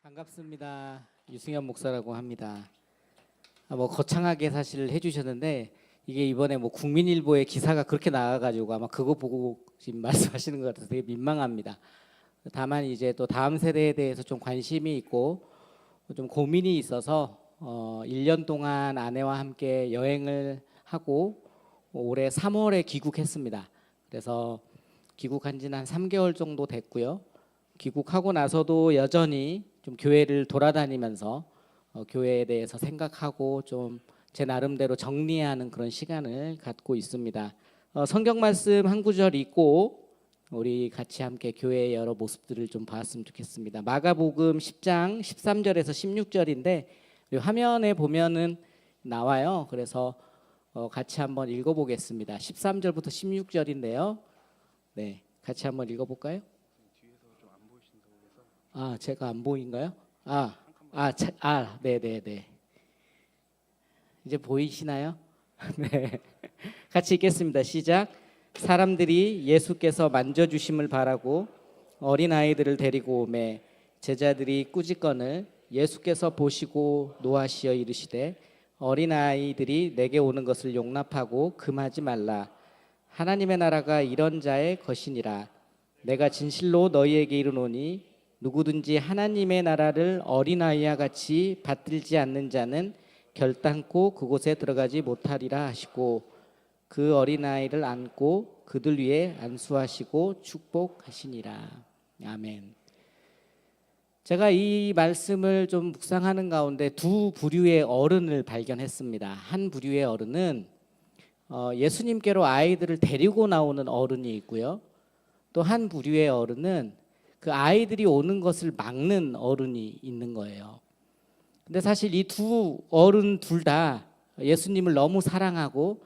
반갑습니다. 유승현 목사라고 합니다. 거창하게 사실 해주셨는데 이게 이번에 국민일보에 기사가 그렇게 나와가지고 아마 그거 보고 지금 말씀하시는 것 같아서 되게 민망합니다. 다만 이제 또 다음 세대에 대해서 좀 관심이 있고 좀 고민이 있어서 1년 동안 아내와 함께 여행을 하고 올해 3월에 귀국했습니다. 그래서 귀국한 지는 한 3개월 정도 됐고요. 귀국하고 나서도 여전히 좀 교회를 돌아다니면서 교회에 대해서 생각하고 좀 제 나름대로 정리하는 그런 시간을 갖고 있습니다. 성경 말씀 한 구절 읽고 우리 같이 함께 교회의 여러 모습들을 좀 봤으면 좋겠습니다. 마가복음 10장 13절에서 16절인데 화면에 보면은 나와요. 그래서 같이 한번 읽어보겠습니다. 13절부터 16절인데요. 네, 같이 한번 읽어볼까요? 제가 안 보인가요? 네네네. 이제 보이시나요? 네. 같이 읽겠습니다. 시작. 사람들이 예수께서 만져주심을 바라고 어린아이들을 데리고 오매 제자들이 꾸짖거늘 예수께서 보시고 노하시어 이르시되 어린아이들이 내게 오는 것을 용납하고 금하지 말라. 하나님의 나라가 이런 자의 것이니라. 내가 진실로 너희에게 이르노니 누구든지 하나님의 나라를 어린아이와 같이 받들지 않는 자는 결단코 그곳에 들어가지 못하리라 하시고 그 어린아이를 안고 그들 위에 안수하시고 축복하시니라. 아멘. 제가 이 말씀을 좀 묵상하는 가운데 두 부류의 어른을 발견했습니다. 한 부류의 어른은 예수님께로 아이들을 데리고 나오는 어른이 있고요. 또 한 부류의 어른은 그 아이들이 오는 것을 막는 어른이 있는 거예요. 근데 사실 이 두 어른 둘 다 예수님을 너무 사랑하고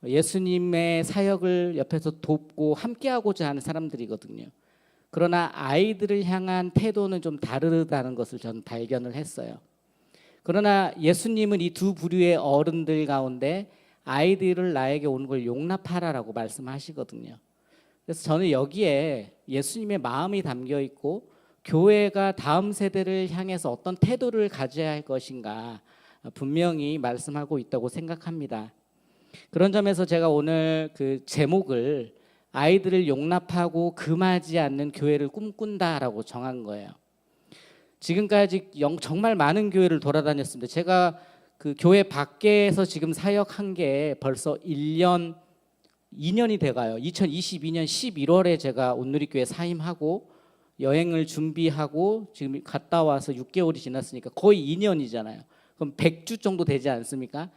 예수님의 사역을 옆에서 돕고 함께하고자 하는 사람들이거든요. 그러나 아이들을 향한 태도는 좀 다르다는 것을 저는 발견을 했어요. 그러나 예수님은 이 두 부류의 어른들 가운데 아이들을 나에게 오는 걸 용납하라라고 말씀하시거든요. 그래서 저는 여기에 예수님의 마음이 담겨 있고 교회가 다음 세대를 향해서 어떤 태도를 가져야 할 것인가 분명히 말씀하고 있다고 생각합니다. 그런 점에서 제가 오늘 그 제목을 아이들을 용납하고 금하지 않는 교회를 꿈꾼다라고 정한 거예요. 지금까지 정말 많은 교회를 돌아다녔습니다. 제가 그 교회 밖에서 지금 사역한 게 벌써 2년이 돼가요. 2022년 11월에 제가 온누리교회 사임하고 여행을 준비하고 지금 갔다 와서 6개월이 지났으니까 거의 2년이잖아요. 그럼 100주 정도 되지 않습니까?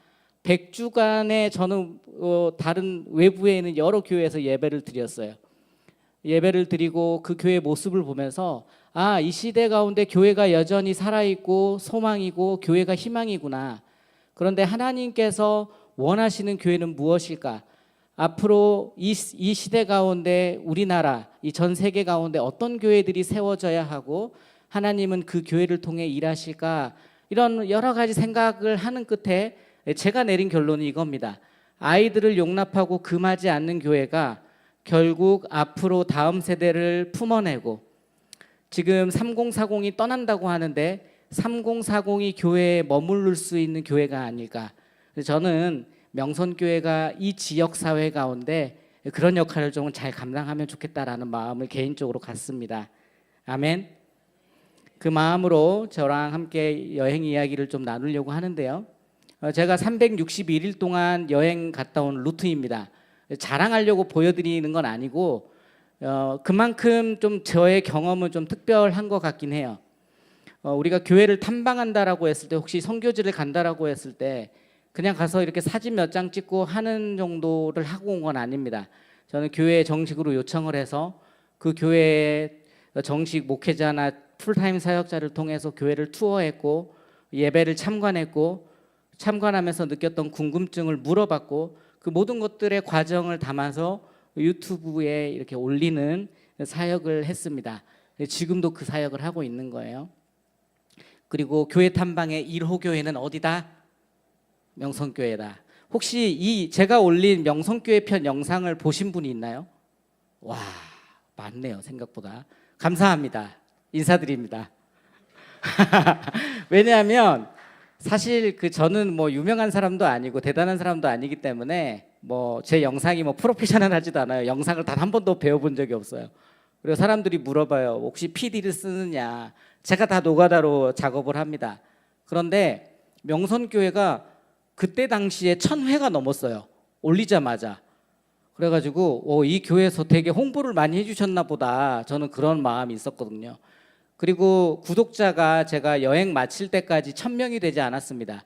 100주간에 저는 다른 외부에 있는 여러 교회에서 예배를 드렸어요. 예배를 드리고 그 교회의 모습을 보면서 이 시대 가운데 교회가 여전히 살아있고 소망이고 교회가 희망이구나. 그런데 하나님께서 원하시는 교회는 무엇일까? 앞으로 이 시대 가운데 우리나라, 이 전 세계 가운데 어떤 교회들이 세워져야 하고 하나님은 그 교회를 통해 일하실까? 이런 여러 가지 생각을 하는 끝에 제가 내린 결론이 이겁니다. 아이들을 용납하고 금하지 않는 교회가 결국 앞으로 다음 세대를 품어내고 지금 3040이 떠난다고 하는데 3040이 교회에 머무를 수 있는 교회가 아닐까. 저는 명선교회가 이 지역사회 가운데 그런 역할을 좀 잘 감당하면 좋겠다라는 마음을 개인적으로 갖습니다. 아멘. 그 마음으로 저랑 함께 여행 이야기를 좀 나누려고 하는데요. 제가 361일 동안 여행 갔다 온 루트입니다. 자랑하려고 보여드리는 건 아니고 그만큼 좀 저의 경험은 좀 특별한 것 같긴 해요. 우리가 교회를 탐방한다라고 했을 때 혹시 선교지를 간다라고 했을 때 그냥 가서 이렇게 사진 몇 장 찍고 하는 정도를 하고 온 건 아닙니다. 저는 교회에 정식으로 요청을 해서 그 교회의 정식 목회자나 풀타임 사역자를 통해서 교회를 투어했고 예배를 참관했고 참관하면서 느꼈던 궁금증을 물어봤고 그 모든 것들의 과정을 담아서 유튜브에 이렇게 올리는 사역을 했습니다. 지금도 그 사역을 하고 있는 거예요. 그리고 교회 탐방의 1호 교회는 어디다? 명성교회다. 혹시 제가 올린 명성교회 편 영상을 보신 분이 있나요? 와, 많네요. 생각보다. 감사합니다. 인사드립니다. 왜냐하면 사실 저는 뭐 유명한 사람도 아니고 대단한 사람도 아니기 때문에 뭐 제 영상이 뭐 프로페셔널하지도 않아요. 영상을 단 한 번도 배워본 적이 없어요. 그리고 사람들이 물어봐요. 혹시 PD를 쓰느냐? 제가 다 노가다로 작업을 합니다. 그런데 명선교회가 그때 당시에 1,000회가 넘었어요. 올리자마자. 그래가지고 이 교회에서 되게 홍보를 많이 해주셨나 보다. 저는 그런 마음이 있었거든요. 그리고 구독자가 제가 여행 마칠 때까지 1,000명이 되지 않았습니다.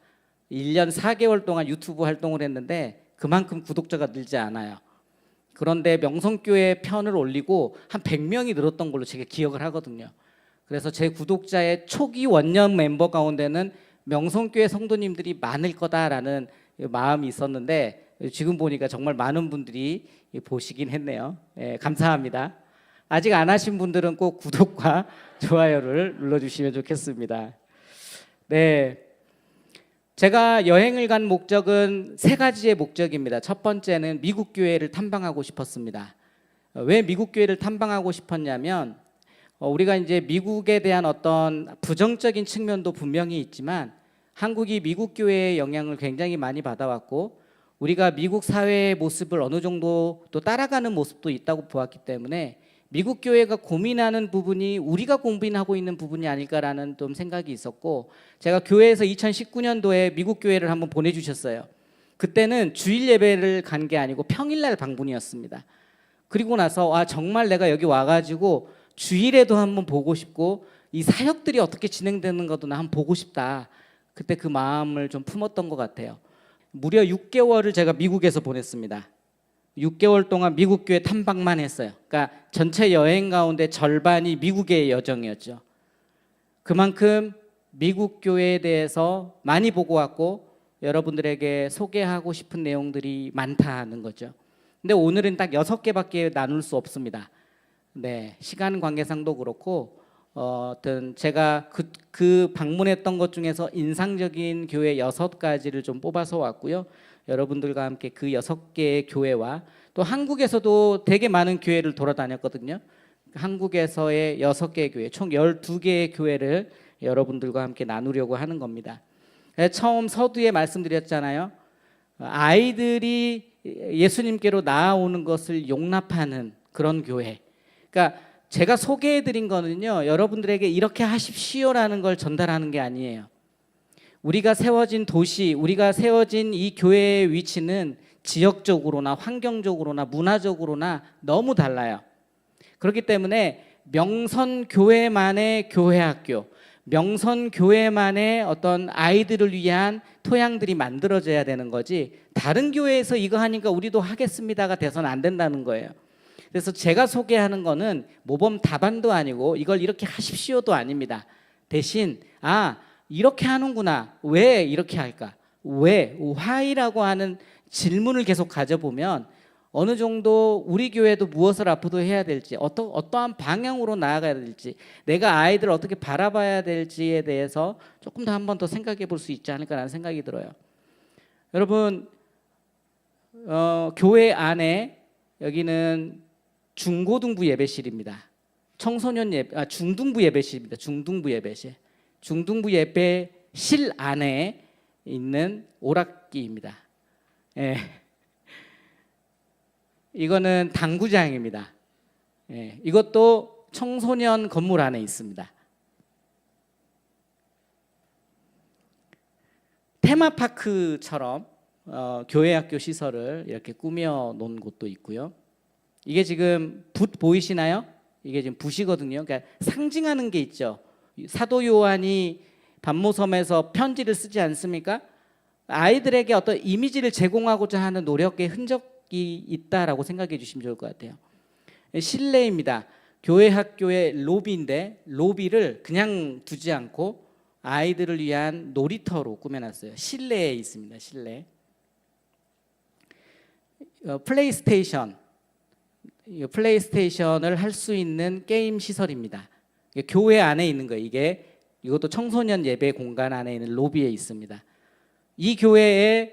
1년 4개월 동안 유튜브 활동을 했는데 그만큼 구독자가 늘지 않아요. 그런데 명성교회 편을 올리고 한 100명이 늘었던 걸로 제가 기억을 하거든요. 그래서 제 구독자의 초기 원년 멤버 가운데는 명성교회 성도님들이 많을 거다라는 마음이 있었는데 지금 보니까 정말 많은 분들이 보시긴 했네요. 감사합니다. 아직 안 하신 분들은 꼭 구독과 좋아요를 눌러주시면 좋겠습니다. 네, 제가 여행을 간 목적은 3가지의 목적입니다. 첫 번째는 미국 교회를 탐방하고 싶었습니다. 왜 미국 교회를 탐방하고 싶었냐면 우리가 이제 미국에 대한 어떤 부정적인 측면도 분명히 있지만 한국이 미국 교회의 영향을 굉장히 많이 받아왔고 우리가 미국 사회의 모습을 어느 정도 또 따라가는 모습도 있다고 보았기 때문에 미국 교회가 고민하는 부분이 우리가 고민하고 있는 부분이 아닐까라는 좀 생각이 있었고 제가 교회에서 2019년도에 미국 교회를 한번 보내주셨어요. 그때는 주일 예배를 간 게 아니고 평일날 방문이었습니다. 그리고 나서 정말 내가 여기 와가지고 주일에도 한번 보고 싶고 이 사역들이 어떻게 진행되는 것도 나 한번 보고 싶다. 그때 그 마음을 좀 품었던 것 같아요. 무려 6개월을 제가 미국에서 보냈습니다. 6개월 동안 미국 교회 탐방만 했어요. 그러니까 전체 여행 가운데 절반이 미국의 여정이었죠. 그만큼 미국 교회에 대해서 많이 보고 왔고 여러분들에게 소개하고 싶은 내용들이 많다는 거죠. 근데 오늘은 딱 6개밖에 나눌 수 없습니다. 네, 시간 관계상도 그렇고 어떤 제가 그 방문했던 것 중에서 인상적인 교회 6가지를 좀 뽑아서 왔고요. 여러분들과 함께 그 6개의 교회와 또 한국에서도 되게 많은 교회를 돌아다녔거든요. 한국에서의 6개의 교회, 총 12개의 교회를 여러분들과 함께 나누려고 하는 겁니다. 처음 서두에 말씀드렸잖아요. 아이들이 예수님께로 나아오는 것을 용납하는 그런 교회. 그러니까 제가 소개해드린 거는요, 여러분들에게 이렇게 하십시오라는 걸 전달하는 게 아니에요. 우리가 세워진 도시, 우리가 세워진 이 교회의 위치는 지역적으로나 환경적으로나 문화적으로나 너무 달라요. 그렇기 때문에 명선교회만의 교회학교, 명선교회만의 어떤 아이들을 위한 토양들이 만들어져야 되는 거지 다른 교회에서 이거 하니까 우리도 하겠습니다가 돼서는 안 된다는 거예요. 그래서 제가 소개하는 거는 모범 답안도 아니고 이걸 이렇게 하십시오도 아닙니다. 대신 이렇게 하는구나. 왜 이렇게 할까? 왜? why라고 하는 질문을 계속 가져보면 어느 정도 우리 교회도 무엇을 앞으로 해야 될지 어떠한 방향으로 나아가야 될지 내가 아이들을 어떻게 바라봐야 될지에 대해서 조금 더 한 번 더 생각해 볼 수 있지 않을까라는 생각이 들어요. 여러분 교회 안에 여기는 중고등부 예배실입니다. 청소년 중등부 예배실입니다. 중등부 예배실. 중등부 예배실 안에 있는 오락기입니다. 예. 이거는 당구장입니다. 예. 이것도 청소년 건물 안에 있습니다. 테마파크처럼 교회 학교 시설을 이렇게 꾸며 놓은 곳도 있고요. 이게 지금 붓 보이시나요? 이게 지금 붓이거든요. 그러니까 상징하는 게 있죠. 사도 요한이 반모섬에서 편지를 쓰지 않습니까? 아이들에게 어떤 이미지를 제공하고자 하는 노력의 흔적이 있다라고 생각해 주시면 좋을 것 같아요. 실내입니다. 교회 학교의 로비인데 로비를 그냥 두지 않고 아이들을 위한 놀이터로 꾸며놨어요. 실내에 있습니다. 실내. 플레이스테이션을 할 수 있는 게임 시설입니다. 교회 안에 있는 거예요. 이것도 청소년 예배 공간 안에 있는 로비에 있습니다. 이 교회의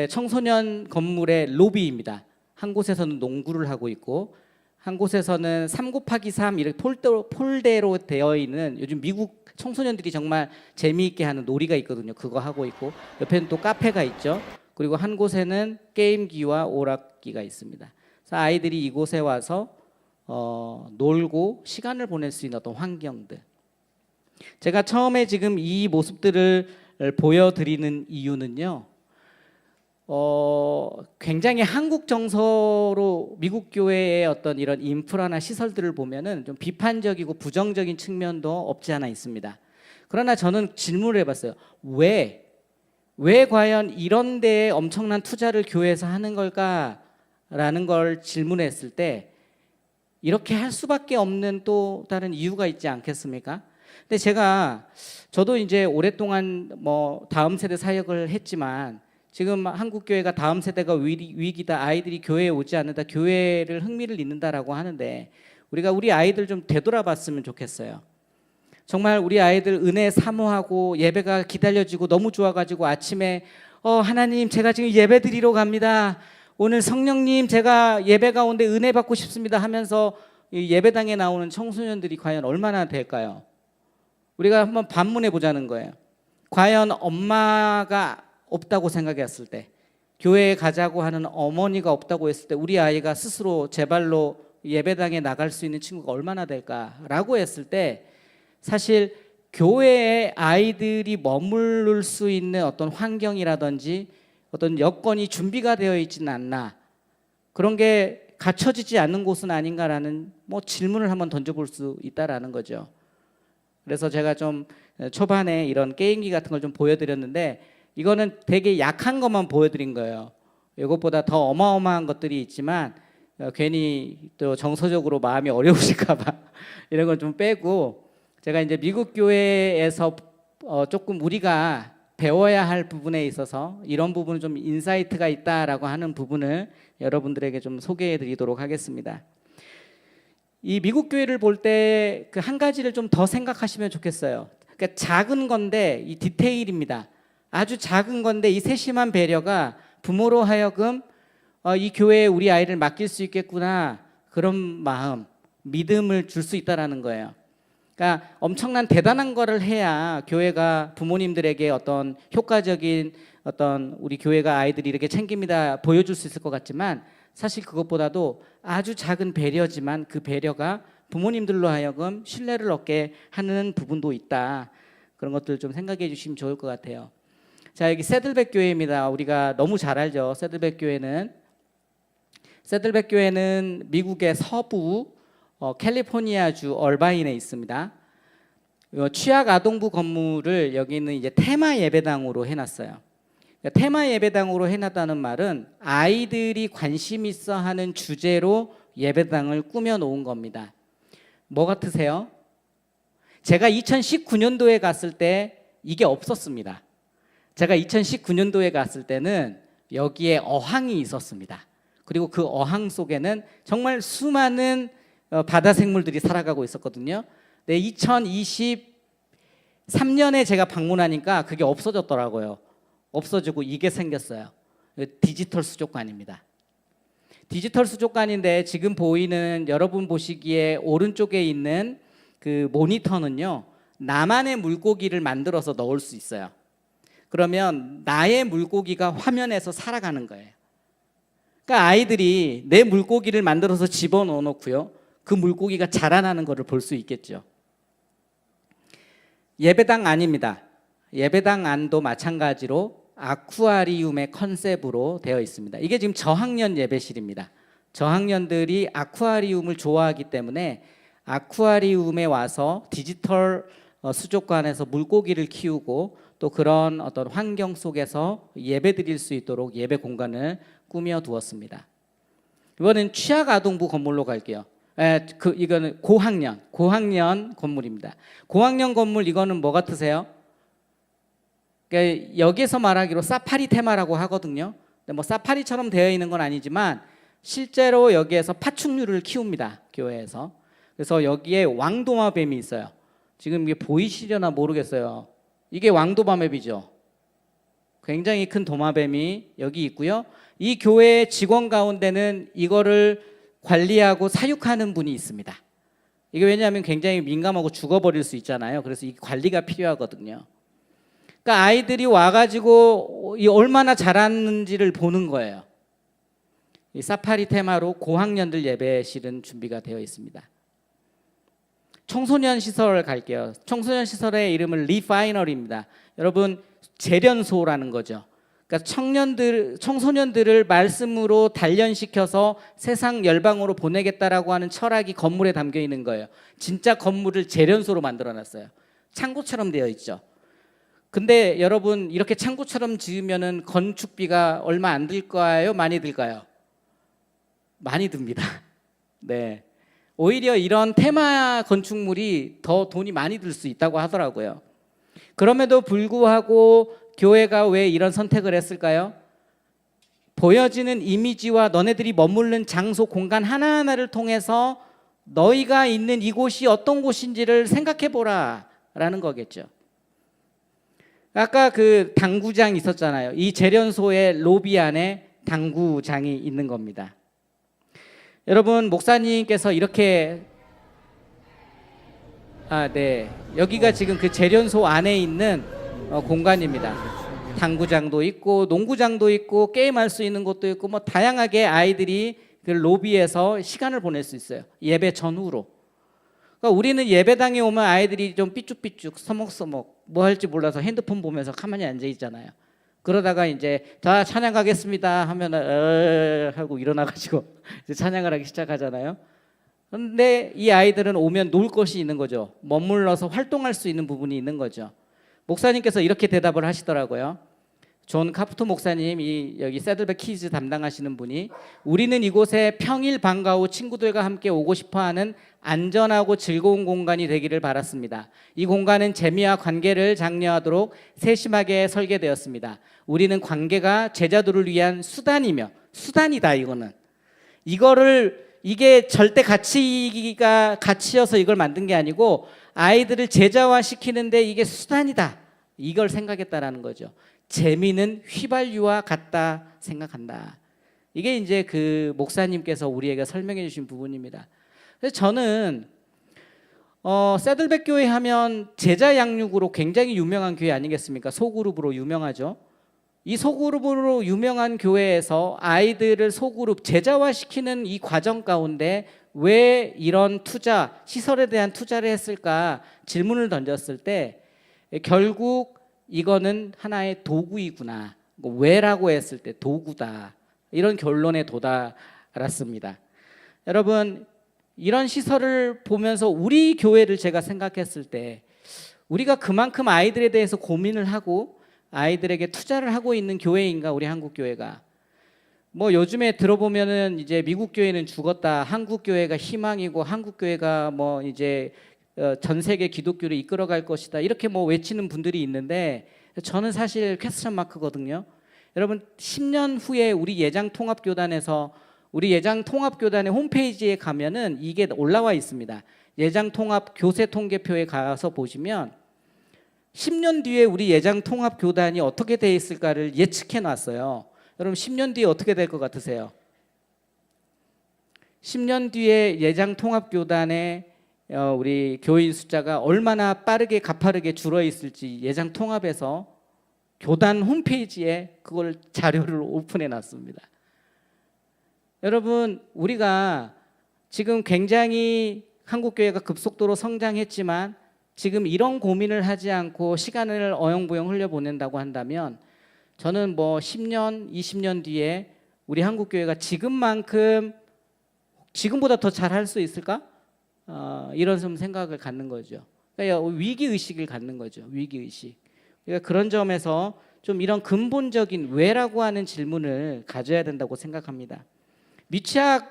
청소년 건물의 로비입니다. 한 곳에서는 농구를 하고 있고 한 곳에서는 3 곱하기 3 이렇게 폴대로 되어 있는, 요즘 미국 청소년들이 정말 재미있게 하는 놀이가 있거든요. 그거 하고 있고, 옆에는 또 카페가 있죠. 그리고 한 곳에는 게임기와 오락기가 있습니다. 그래서 아이들이 이곳에 와서 놀고 시간을 보낼 수 있는 어떤 환경들. 제가 처음에 지금 이 모습들을 보여드리는 이유는요, 굉장히 한국 정서로 미국 교회의 어떤 이런 인프라나 시설들을 보면은 좀 비판적이고 부정적인 측면도 없지 않아 있습니다. 그러나 저는 질문을 해봤어요. 왜 과연 이런 데에 엄청난 투자를 교회에서 하는 걸까라는 걸 질문했을 때, 이렇게 할 수밖에 없는 또 다른 이유가 있지 않겠습니까? 근데 저도 이제 오랫동안 다음 세대 사역을 했지만, 지금 한국 교회가 다음 세대가 위기다, 아이들이 교회에 오지 않는다, 교회를 흥미를 잃는다라고 하는데, 우리가 우리 아이들 좀 되돌아봤으면 좋겠어요. 정말 우리 아이들 은혜 사모하고 예배가 기다려지고 너무 좋아가지고 아침에 하나님 제가 지금 예배 드리러 갑니다, 오늘 성령님 제가 예배 가운데 은혜 받고 싶습니다 하면서 예배당에 나오는 청소년들이 과연 얼마나 될까요? 우리가 한번 반문해 보자는 거예요. 과연 엄마가 없다고 생각했을 때, 교회에 가자고 하는 어머니가 없다고 했을 때, 우리 아이가 스스로 제 발로 예배당에 나갈 수 있는 친구가 얼마나 될까라고 했을 때, 사실 교회에 아이들이 머무를 수 있는 어떤 환경이라든지 어떤 여건이 준비가 되어 있지는 않나, 그런 게 갖춰지지 않는 곳은 아닌가라는 질문을 한번 던져볼 수 있다라는 거죠. 그래서 제가 좀 초반에 이런 게임기 같은 걸 좀 보여드렸는데, 이거는 되게 약한 것만 보여드린 거예요. 이것보다 더 어마어마한 것들이 있지만 괜히 또 정서적으로 마음이 어려우실까 봐 이런 걸 좀 빼고, 제가 이제 미국 교회에서 조금 우리가 배워야 할 부분에 있어서 이런 부분은 좀 인사이트가 있다라고 하는 부분을 여러분들에게 좀 소개해 드리도록 하겠습니다. 이 미국 교회를 볼 때 그 한 가지를 좀 더 생각하시면 좋겠어요. 그러니까 작은 건데, 이 디테일입니다. 아주 작은 건데 이 세심한 배려가 부모로 하여금 이 교회에 우리 아이를 맡길 수 있겠구나, 그런 마음, 믿음을 줄 수 있다라는 거예요. 그러니까 엄청난 대단한 거를 해야 교회가 부모님들에게 어떤 효과적인 어떤 우리 교회가 아이들이 이렇게 챙깁니다 보여줄 수 있을 것 같지만, 사실 그것보다도 아주 작은 배려지만 그 배려가 부모님들로 하여금 신뢰를 얻게 하는 부분도 있다. 그런 것들 좀 생각해 주시면 좋을 것 같아요. 자, 여기 새들백 교회입니다. 우리가 너무 잘 알죠. 새들백 교회는 미국의 서부 캘리포니아주 얼바인에 있습니다. 취약 아동부 건물을 여기는 이제 테마 예배당으로 해놨어요. 테마 예배당으로 해놨다는 말은 아이들이 관심 있어 하는 주제로 예배당을 꾸며 놓은 겁니다. 뭐 같으세요? 제가 2019년도에 갔을 때 이게 없었습니다. 제가 2019년도에 갔을 때는 여기에 어항이 있었습니다. 그리고 그 어항 속에는 정말 수많은 바다 생물들이 살아가고 있었거든요. 네, 2023년에 제가 방문하니까 그게 없어졌더라고요. 없어지고 이게 생겼어요. 디지털 수족관입니다. 디지털 수족관인데, 지금 보이는, 여러분 보시기에 오른쪽에 있는 그 모니터는요, 나만의 물고기를 만들어서 넣을 수 있어요. 그러면 나의 물고기가 화면에서 살아가는 거예요. 그러니까 아이들이 내 물고기를 만들어서 집어넣어 놓고요, 그 물고기가 자라나는 것을 볼 수 있겠죠. 예배당 안입니다. 예배당 안도 마찬가지로 아쿠아리움의 컨셉으로 되어 있습니다. 이게 지금 저학년 예배실입니다. 저학년들이 아쿠아리움을 좋아하기 때문에 아쿠아리움에 와서 디지털 수족관에서 물고기를 키우고, 또 그런 어떤 환경 속에서 예배 드릴 수 있도록 예배 공간을 꾸며 두었습니다. 이번엔 취약 아동부 건물로 갈게요. 이거는 고학년 건물입니다. 고학년 건물, 이거는 뭐 같으세요? 그러니까 여기서 말하기로 사파리 테마라고 하거든요. 근데 뭐 사파리처럼 되어 있는 건 아니지만 실제로 여기에서 파충류를 키웁니다, 교회에서. 그래서 여기에 왕도마뱀이 있어요. 지금 이게 보이시려나 모르겠어요. 이게 왕도마뱀이죠. 굉장히 큰 도마뱀이 여기 있고요. 이 교회 직원 가운데는 이거를 관리하고 사육하는 분이 있습니다. 이게 왜냐하면 굉장히 민감하고 죽어버릴 수 있잖아요. 그래서 이 관리가 필요하거든요. 그러니까 아이들이 와가지고 얼마나 자랐는지를 보는 거예요. 이 사파리 테마로 고학년들 예배실은 준비가 되어 있습니다. 청소년 시설 갈게요. 청소년 시설의 이름은 리파이너리입니다. 여러분, 재련소라는 거죠. 그러니까 청소년들을 말씀으로 단련시켜서 세상 열방으로 보내겠다라고 하는 철학이 건물에 담겨 있는 거예요. 진짜 건물을 재련소로 만들어놨어요. 창고처럼 되어 있죠. 근데 여러분, 이렇게 창고처럼 지으면은 건축비가 얼마 안 들까요? 많이 들까요? 많이 듭니다. 네. 오히려 이런 테마 건축물이 더 돈이 많이 들 수 있다고 하더라고요. 그럼에도 불구하고 교회가 왜 이런 선택을 했을까요? 보여지는 이미지와 너네들이 머무르는 장소, 공간 하나하나를 통해서 너희가 있는 이곳이 어떤 곳인지를 생각해 보라 라는 거겠죠. 아까 그 당구장 있었잖아요. 이 재련소의 로비 안에 당구장이 있는 겁니다. 여러분, 목사님께서 이렇게 네, 여기가 지금 그 재련소 안에 있는 공간입니다. 당구장도 있고 농구장도 있고 게임할 수 있는 곳도 있고 뭐 다양하게 아이들이 그 로비에서 시간을 보낼 수 있어요. 예배 전후로. 그러니까 우리는 예배당에 오면 아이들이 좀 삐죽삐죽 서먹서먹 뭐 할지 몰라서 핸드폰 보면서 가만히 앉아 있잖아요. 그러다가 이제 다 찬양 가겠습니다 하면 하고 일어나가지고 이제 찬양을 하기 시작하잖아요. 그런데 이 아이들은 오면 놀 것이 있는 거죠. 머물러서 활동할 수 있는 부분이 있는 거죠. 목사님께서 이렇게 대답을 하시더라고요. 존 카프토 목사님이 여기 새들백 키즈 담당하시는 분이, 우리는 이곳에 평일 방과 후 친구들과 함께 오고 싶어하는 안전하고 즐거운 공간이 되기를 바랐습니다. 이 공간은 재미와 관계를 장려하도록 세심하게 설계되었습니다. 우리는 관계가 제자들을 위한 수단이다. 이게 절대 가치여서 이걸 만든 게 아니고 아이들을 제자화시키는데 이게 수단이다. 이걸 생각했다라는 거죠. 재미는 휘발유와 같다 생각한다. 이게 이제 그 목사님께서 우리에게 설명해 주신 부분입니다. 그래서 저는 새들백 교회 하면 제자 양육으로 굉장히 유명한 교회 아니겠습니까? 소그룹으로 유명하죠. 이 소그룹으로 유명한 교회에서 아이들을 소그룹 제자화시키는 이 과정 가운데 왜 이런 시설에 대한 투자를 했을까 질문을 던졌을 때 결국 이거는 하나의 도구이구나. 왜라고 했을 때 도구다. 이런 결론에 도달했습니다. 여러분, 이런 시설을 보면서 우리 교회를 제가 생각했을 때 우리가 그만큼 아이들에 대해서 고민을 하고 아이들에게 투자를 하고 있는 교회인가, 우리 한국 교회가. 뭐 요즘에 들어보면은 이제 미국 교회는 죽었다, 한국 교회가 희망이고 한국 교회가 뭐 이제 전 세계 기독교를 이끌어갈 것이다, 이렇게 뭐 외치는 분들이 있는데 저는 사실 퀘스천 마크거든요. 여러분, 10년 후에 우리 예장통합교단에서 우리 예장통합교단의 홈페이지에 가면은 이게 올라와 있습니다. 예장통합교세통계표에 가서 보시면 10년 뒤에 우리 예장통합교단이 어떻게 돼 있을까를 예측해 놨어요. 여러분, 10년 뒤에 어떻게 될 것 같으세요? 10년 뒤에 예장통합교단의 우리 교인 숫자가 얼마나 빠르게 가파르게 줄어 있을지 예장통합에서 교단 홈페이지에 그걸 자료를 오픈해 놨습니다. 여러분, 우리가 지금 굉장히 한국교회가 급속도로 성장했지만 지금 이런 고민을 하지 않고 시간을 어영부영 흘려보낸다고 한다면 저는 뭐 10년, 20년 뒤에 우리 한국교회가 지금보다 더 잘할 수 있을까? 이런 좀 생각을 갖는 거죠. 그러니까 위기의식을 갖는 거죠. 위기의식. 그러니까 그런 점에서 좀 이런 근본적인 왜라고 하는 질문을 가져야 된다고 생각합니다. 미취학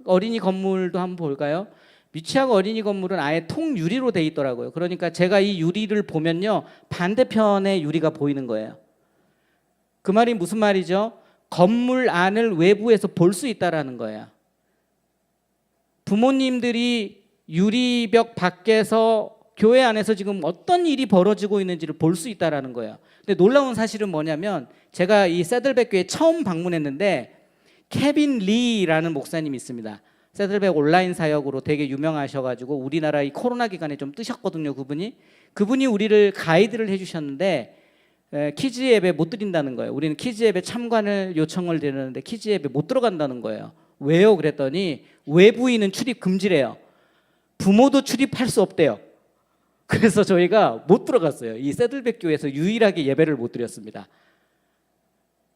어린이 건물도 한번 볼까요? 미취학 어린이 건물은 아예 통유리로 돼 있더라고요. 그러니까 제가 이 유리를 보면요, 반대편에 유리가 보이는 거예요. 그 말이 무슨 말이죠? 건물 안을 외부에서 볼 수 있다라는 거예요. 부모님들이 유리벽 밖에서 교회 안에서 지금 어떤 일이 벌어지고 있는지를 볼 수 있다라는 거예요. 근데 놀라운 사실은 뭐냐면 제가 이 새들백 교회 처음 방문했는데 케빈 리라는 목사님이 있습니다. 세들백 온라인 사역으로 되게 유명하셔가지고 우리나라 이 코로나 기간에 좀 뜨셨거든요. 그분이 우리를 가이드를 해주셨는데 키즈 예배 못 드린다는 거예요. 우리는 키즈 예배 참관을 요청을 드리는데 키즈 예배 못 들어간다는 거예요. 왜요? 그랬더니 외부인은 출입 금지래요. 부모도 출입할 수 없대요. 그래서 저희가 못 들어갔어요. 이 세들백 교회에서 유일하게 예배를 못 드렸습니다.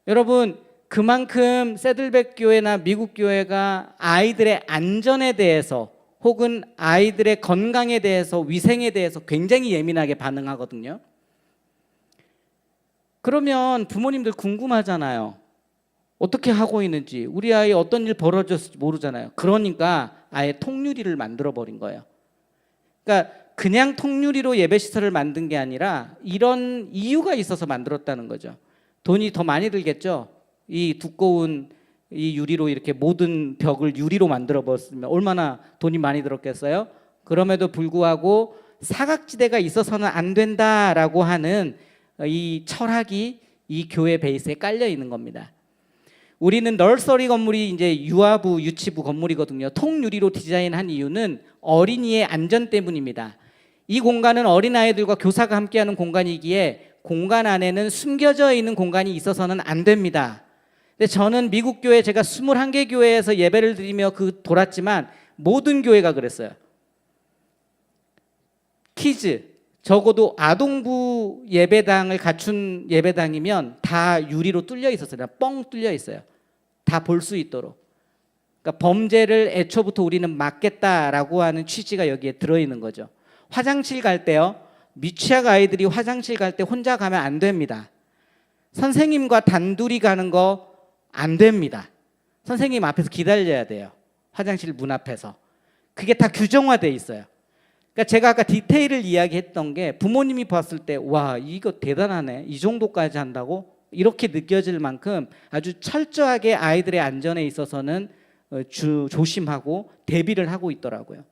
여러분, 그만큼 세들백 교회나 미국 교회가 아이들의 안전에 대해서 혹은 아이들의 건강에 대해서, 위생에 대해서 굉장히 예민하게 반응하거든요. 그러면 부모님들 궁금하잖아요. 어떻게 하고 있는지, 우리 아이 어떤 일 벌어졌을지 모르잖아요. 그러니까 아예 통유리를 만들어 버린 거예요. 그러니까 그냥 통유리로 예배시설을 만든 게 아니라 이런 이유가 있어서 만들었다는 거죠. 돈이 더 많이 들겠죠. 이 두꺼운 이 유리로 이렇게 모든 벽을 유리로 만들어 버렸으면 얼마나 돈이 많이 들었겠어요. 그럼에도 불구하고 사각지대가 있어서는 안 된다라고 하는 이 철학이 이 교회 베이스에 깔려 있는 겁니다. 우리는 널서리 건물이 이제 유아부, 유치부 건물이거든요. 통유리로 디자인한 이유는 어린이의 안전 때문입니다. 이 공간은 어린아이들과 교사가 함께하는 공간이기에 공간 안에는 숨겨져 있는 공간이 있어서는 안 됩니다. 근데 저는 미국 교회 제가 21개 교회에서 예배를 드리며 돌았지만 모든 교회가 그랬어요. 키즈, 적어도 아동부 예배당을 갖춘 예배당이면 다 유리로 뚫려 있었어요. 뻥 뚫려 있어요. 다 볼 수 있도록. 그러니까 범죄를 애초부터 우리는 막겠다라고 하는 취지가 여기에 들어있는 거죠. 화장실 갈 때요. 미취학 아이들이 화장실 갈 때 혼자 가면 안 됩니다. 선생님과 단둘이 가는 거 안 됩니다. 선생님 앞에서 기다려야 돼요. 화장실 문 앞에서. 그게 다 규정화되어 있어요. 그러니까 제가 아까 디테일을 이야기했던 게 부모님이 봤을 때 와, 이거 대단하네. 이 정도까지 한다고? 이렇게 느껴질 만큼 아주 철저하게 아이들의 안전에 있어서는 조심하고 대비를 하고 있더라고요.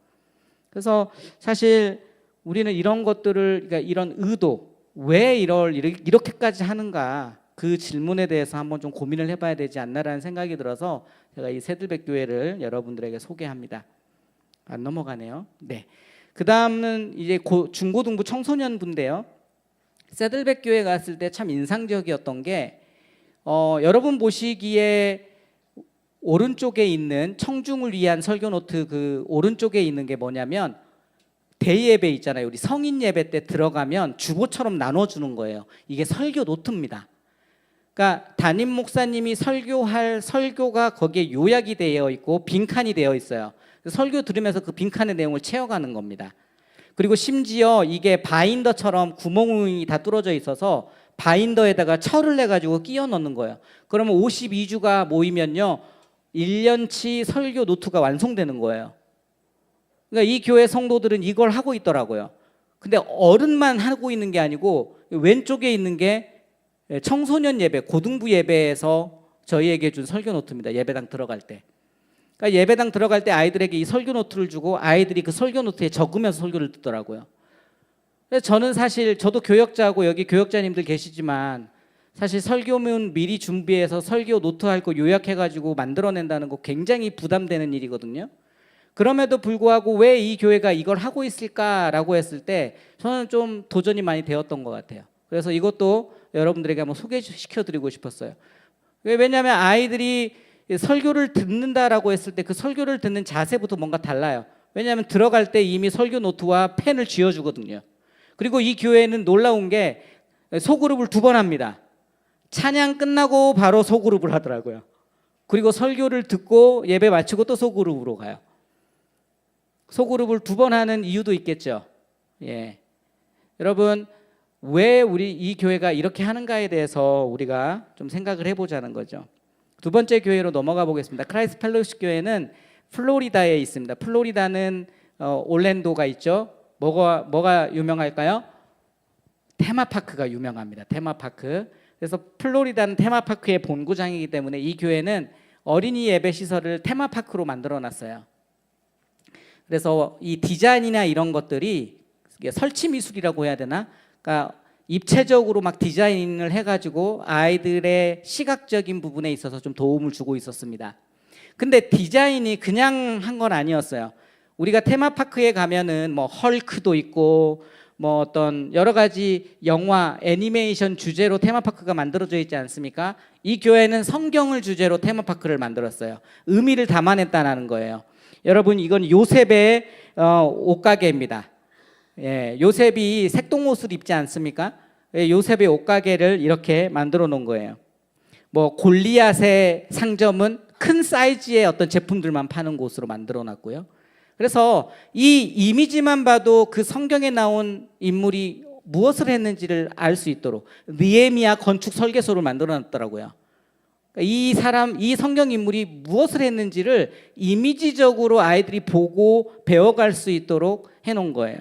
그래서 사실 우리는 이런 것들을, 그러니까 이런 의도, 왜 이렇게까지 하는가, 그 질문에 대해서 한번 좀 고민을 해봐야 되지 않나라는 생각이 들어서 제가 이 세들백 교회를 여러분들에게 소개합니다. 안 넘어가네요. 네. 그 다음은 이제 중고등부 청소년부인데요. 세들백 교회 갔을 때 참 인상적이었던 게 여러분 보시기에 오른쪽에 있는 청중을 위한 설교 노트 그 오른쪽에 있는 게 뭐냐면 대예배 있잖아요. 우리 성인 예배 때 들어가면 주보처럼 나눠주는 거예요. 이게 설교 노트입니다. 그러니까 담임 목사님이 설교할 설교가 거기에 요약이 되어 있고 빈칸이 되어 있어요. 설교 들으면서 그 빈칸의 내용을 채워가는 겁니다. 그리고 심지어 이게 바인더처럼 구멍이 다 뚫어져 있어서 바인더에다가 철을 내가지고 끼워 넣는 거예요. 그러면 52주가 모이면요 1년치 설교 노트가 완성되는 거예요. 그러니까 이 교회 성도들은 이걸 하고 있더라고요. 근데 어른만 하고 있는 게 아니고 왼쪽에 있는 게 청소년 예배, 고등부 예배에서 저희에게 준 설교 노트입니다. 예배당 들어갈 때. 그러니까 예배당 들어갈 때 아이들에게 이 설교 노트를 주고 아이들이 그 설교 노트에 적으면서 설교를 듣더라고요. 그래서 저는 사실 저도 교역자고 여기 교역자님들 계시지만 사실 설교문 미리 준비해서 설교 노트 할 거 요약해가지고 만들어낸다는 거 굉장히 부담되는 일이거든요. 그럼에도 불구하고 왜 이 교회가 이걸 하고 있을까라고 했을 때 저는 좀 도전이 많이 되었던 것 같아요. 그래서 이것도 여러분들에게 한번 소개시켜드리고 싶었어요. 왜냐하면 아이들이 설교를 듣는다라고 했을 때 그 설교를 듣는 자세부터 뭔가 달라요. 왜냐하면 들어갈 때 이미 설교 노트와 펜을 쥐어주거든요. 그리고 이 교회는 놀라운 게 소그룹을 2번 합니다. 찬양 끝나고 바로 소그룹을 하더라고요. 그리고 설교를 듣고 예배 마치고 또 소그룹으로 가요. 소그룹을 2번 하는 이유도 있겠죠. 예. 여러분, 왜 우리 이 교회가 이렇게 하는가에 대해서 우리가 좀 생각을 해보자는 거죠. 두 번째 교회로 넘어가 보겠습니다. 크라이스트 펠로십 교회는 플로리다에 있습니다. 플로리다는 올랜도가 있죠. 뭐가 유명할까요? 테마파크가 유명합니다. 테마파크. 그래서 플로리다는 테마파크의 본고장이기 때문에 이 교회는 어린이 예배 시설을 테마파크로 만들어놨어요. 그래서 이 디자인이나 이런 것들이 설치 미술이라고 해야 되나? 그러니까 입체적으로 막 디자인을 해가지고 아이들의 시각적인 부분에 있어서 좀 도움을 주고 있었습니다. 근데 디자인이 그냥 한 건 아니었어요. 우리가 테마파크에 가면은 뭐 헐크도 있고 뭐 어떤 여러 가지 영화, 애니메이션 주제로 테마파크가 만들어져 있지 않습니까? 이 교회는 성경을 주제로 테마파크를 만들었어요. 의미를 담아냈다는 거예요. 여러분, 이건 요셉의 옷가게입니다. 예, 요셉이 색동옷을 입지 않습니까? 예, 요셉의 옷가게를 이렇게 만들어 놓은 거예요. 뭐 골리앗의 상점은 큰 사이즈의 어떤 제품들만 파는 곳으로 만들어 놨고요. 그래서 이 이미지만 봐도 그 성경에 나온 인물이 무엇을 했는지를 알 수 있도록 느헤미야 건축 설계소를 만들어 놨더라고요. 이 성경 인물이 무엇을 했는지를 이미지적으로 아이들이 보고 배워갈 수 있도록 해놓은 거예요.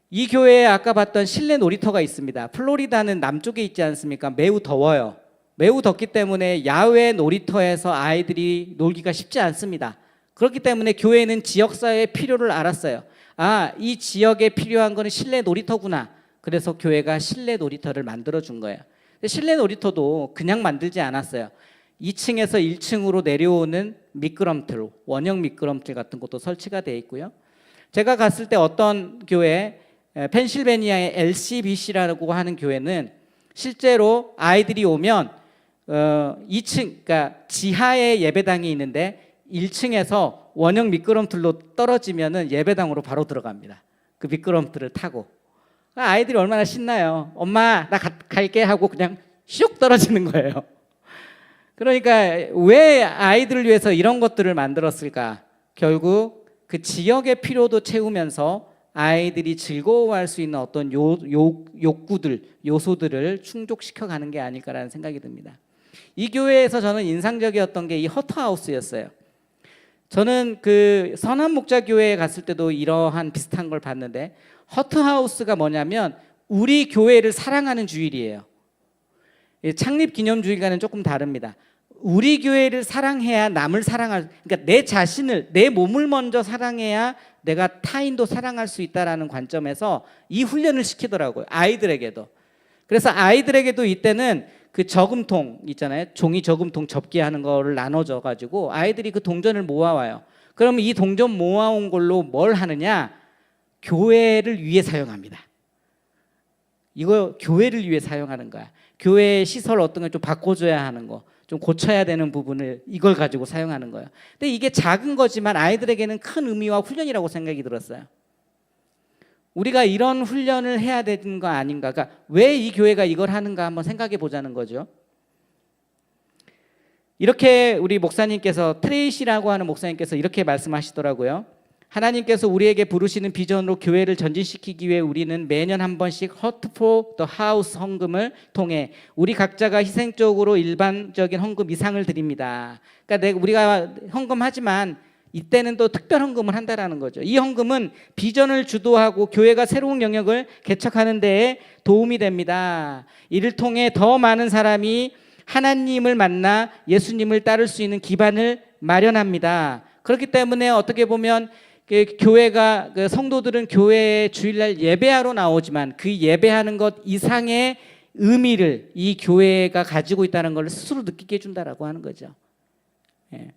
이 교회에 아까 봤던 실내 놀이터가 있습니다. 플로리다는 남쪽에 있지 않습니까? 매우 더워요. 매우 덥기 때문에 야외 놀이터에서 아이들이 놀기가 쉽지 않습니다. 그렇기 때문에 교회는 지역사회의 필요를 알았어요. 아, 이 지역에 필요한 거는 실내 놀이터구나. 그래서 교회가 실내 놀이터를 만들어준 거예요. 실내 놀이터도 그냥 만들지 않았어요. 2층에서 1층으로 내려오는 미끄럼틀, 원형 미끄럼틀 같은 것도 설치가 되어 있고요. 제가 갔을 때 어떤 교회, 펜실베니아의 LCBC라고 하는 교회는 실제로 아이들이 오면 2층, 그러니까 지하에 예배당이 있는데 1층에서 원형 미끄럼틀로 떨어지면은 예배당으로 바로 들어갑니다. 그 미끄럼틀을 타고. 아이들이 얼마나 신나요. 엄마, 나 갈게 하고 그냥 슉 떨어지는 거예요. 그러니까 왜 아이들을 위해서 이런 것들을 만들었을까? 결국 그 지역의 필요도 채우면서 아이들이 즐거워할 수 있는 어떤 욕구들, 요소들을 충족시켜 가는 게 아닐까라는 생각이 듭니다. 이 교회에서 저는 인상적이었던 게 이 허터하우스였어요. 저는 그 선한 목자 교회에 갔을 때도 이러한 비슷한 걸 봤는데, 허터하우스가 뭐냐면 우리 교회를 사랑하는 주일이에요. 창립 기념 주일과는 조금 다릅니다. 우리 교회를 사랑해야 남을 그러니까 내 자신을, 내 몸을 먼저 사랑해야 내가 타인도 사랑할 수 있다라는 관점에서 이 훈련을 시키더라고요. 아이들에게도. 그래서 아이들에게도 이때는 그 저금통 있잖아요. 종이 저금통 접기 하는 거를 나눠줘 가지고 아이들이 그 동전을 모아와요. 그러면 이 동전 모아온 걸로 뭘 하느냐? 교회를 위해 사용합니다. 이거 교회를 위해 사용하는 거야. 교회 시설 어떤 걸 좀 바꿔줘야 하는 거, 좀 고쳐야 되는 부분을 이걸 가지고 사용하는 거예요. 근데 이게 작은 거지만 아이들에게는 큰 의미와 훈련이라고 생각이 들었어요. 우리가 이런 훈련을 해야 되는 거 아닌가? 그러니까 왜 이 교회가 이걸 하는가 한번 생각해 보자는 거죠. 이렇게 우리 목사님께서, 트레이시라고 하는 목사님께서 이렇게 말씀하시더라고요. 하나님께서 우리에게 부르시는 비전으로 교회를 전진시키기 위해 우리는 매년 한 번씩 Heart for the House 헌금을 통해 우리 각자가 희생적으로 일반적인 헌금 이상을 드립니다. 그러니까 우리가 헌금하지만 이때는 또 특별 헌금을 한다라는 거죠. 이 헌금은 비전을 주도하고 교회가 새로운 영역을 개척하는 데에 도움이 됩니다. 이를 통해 더 많은 사람이 하나님을 만나 예수님을 따를 수 있는 기반을 마련합니다. 그렇기 때문에 어떻게 보면 교회가, 성도들은 교회에 주일날 예배하러 나오지만 그 예배하는 것 이상의 의미를 이 교회가 가지고 있다는 걸 스스로 느끼게 해준다라고 하는 거죠. 예.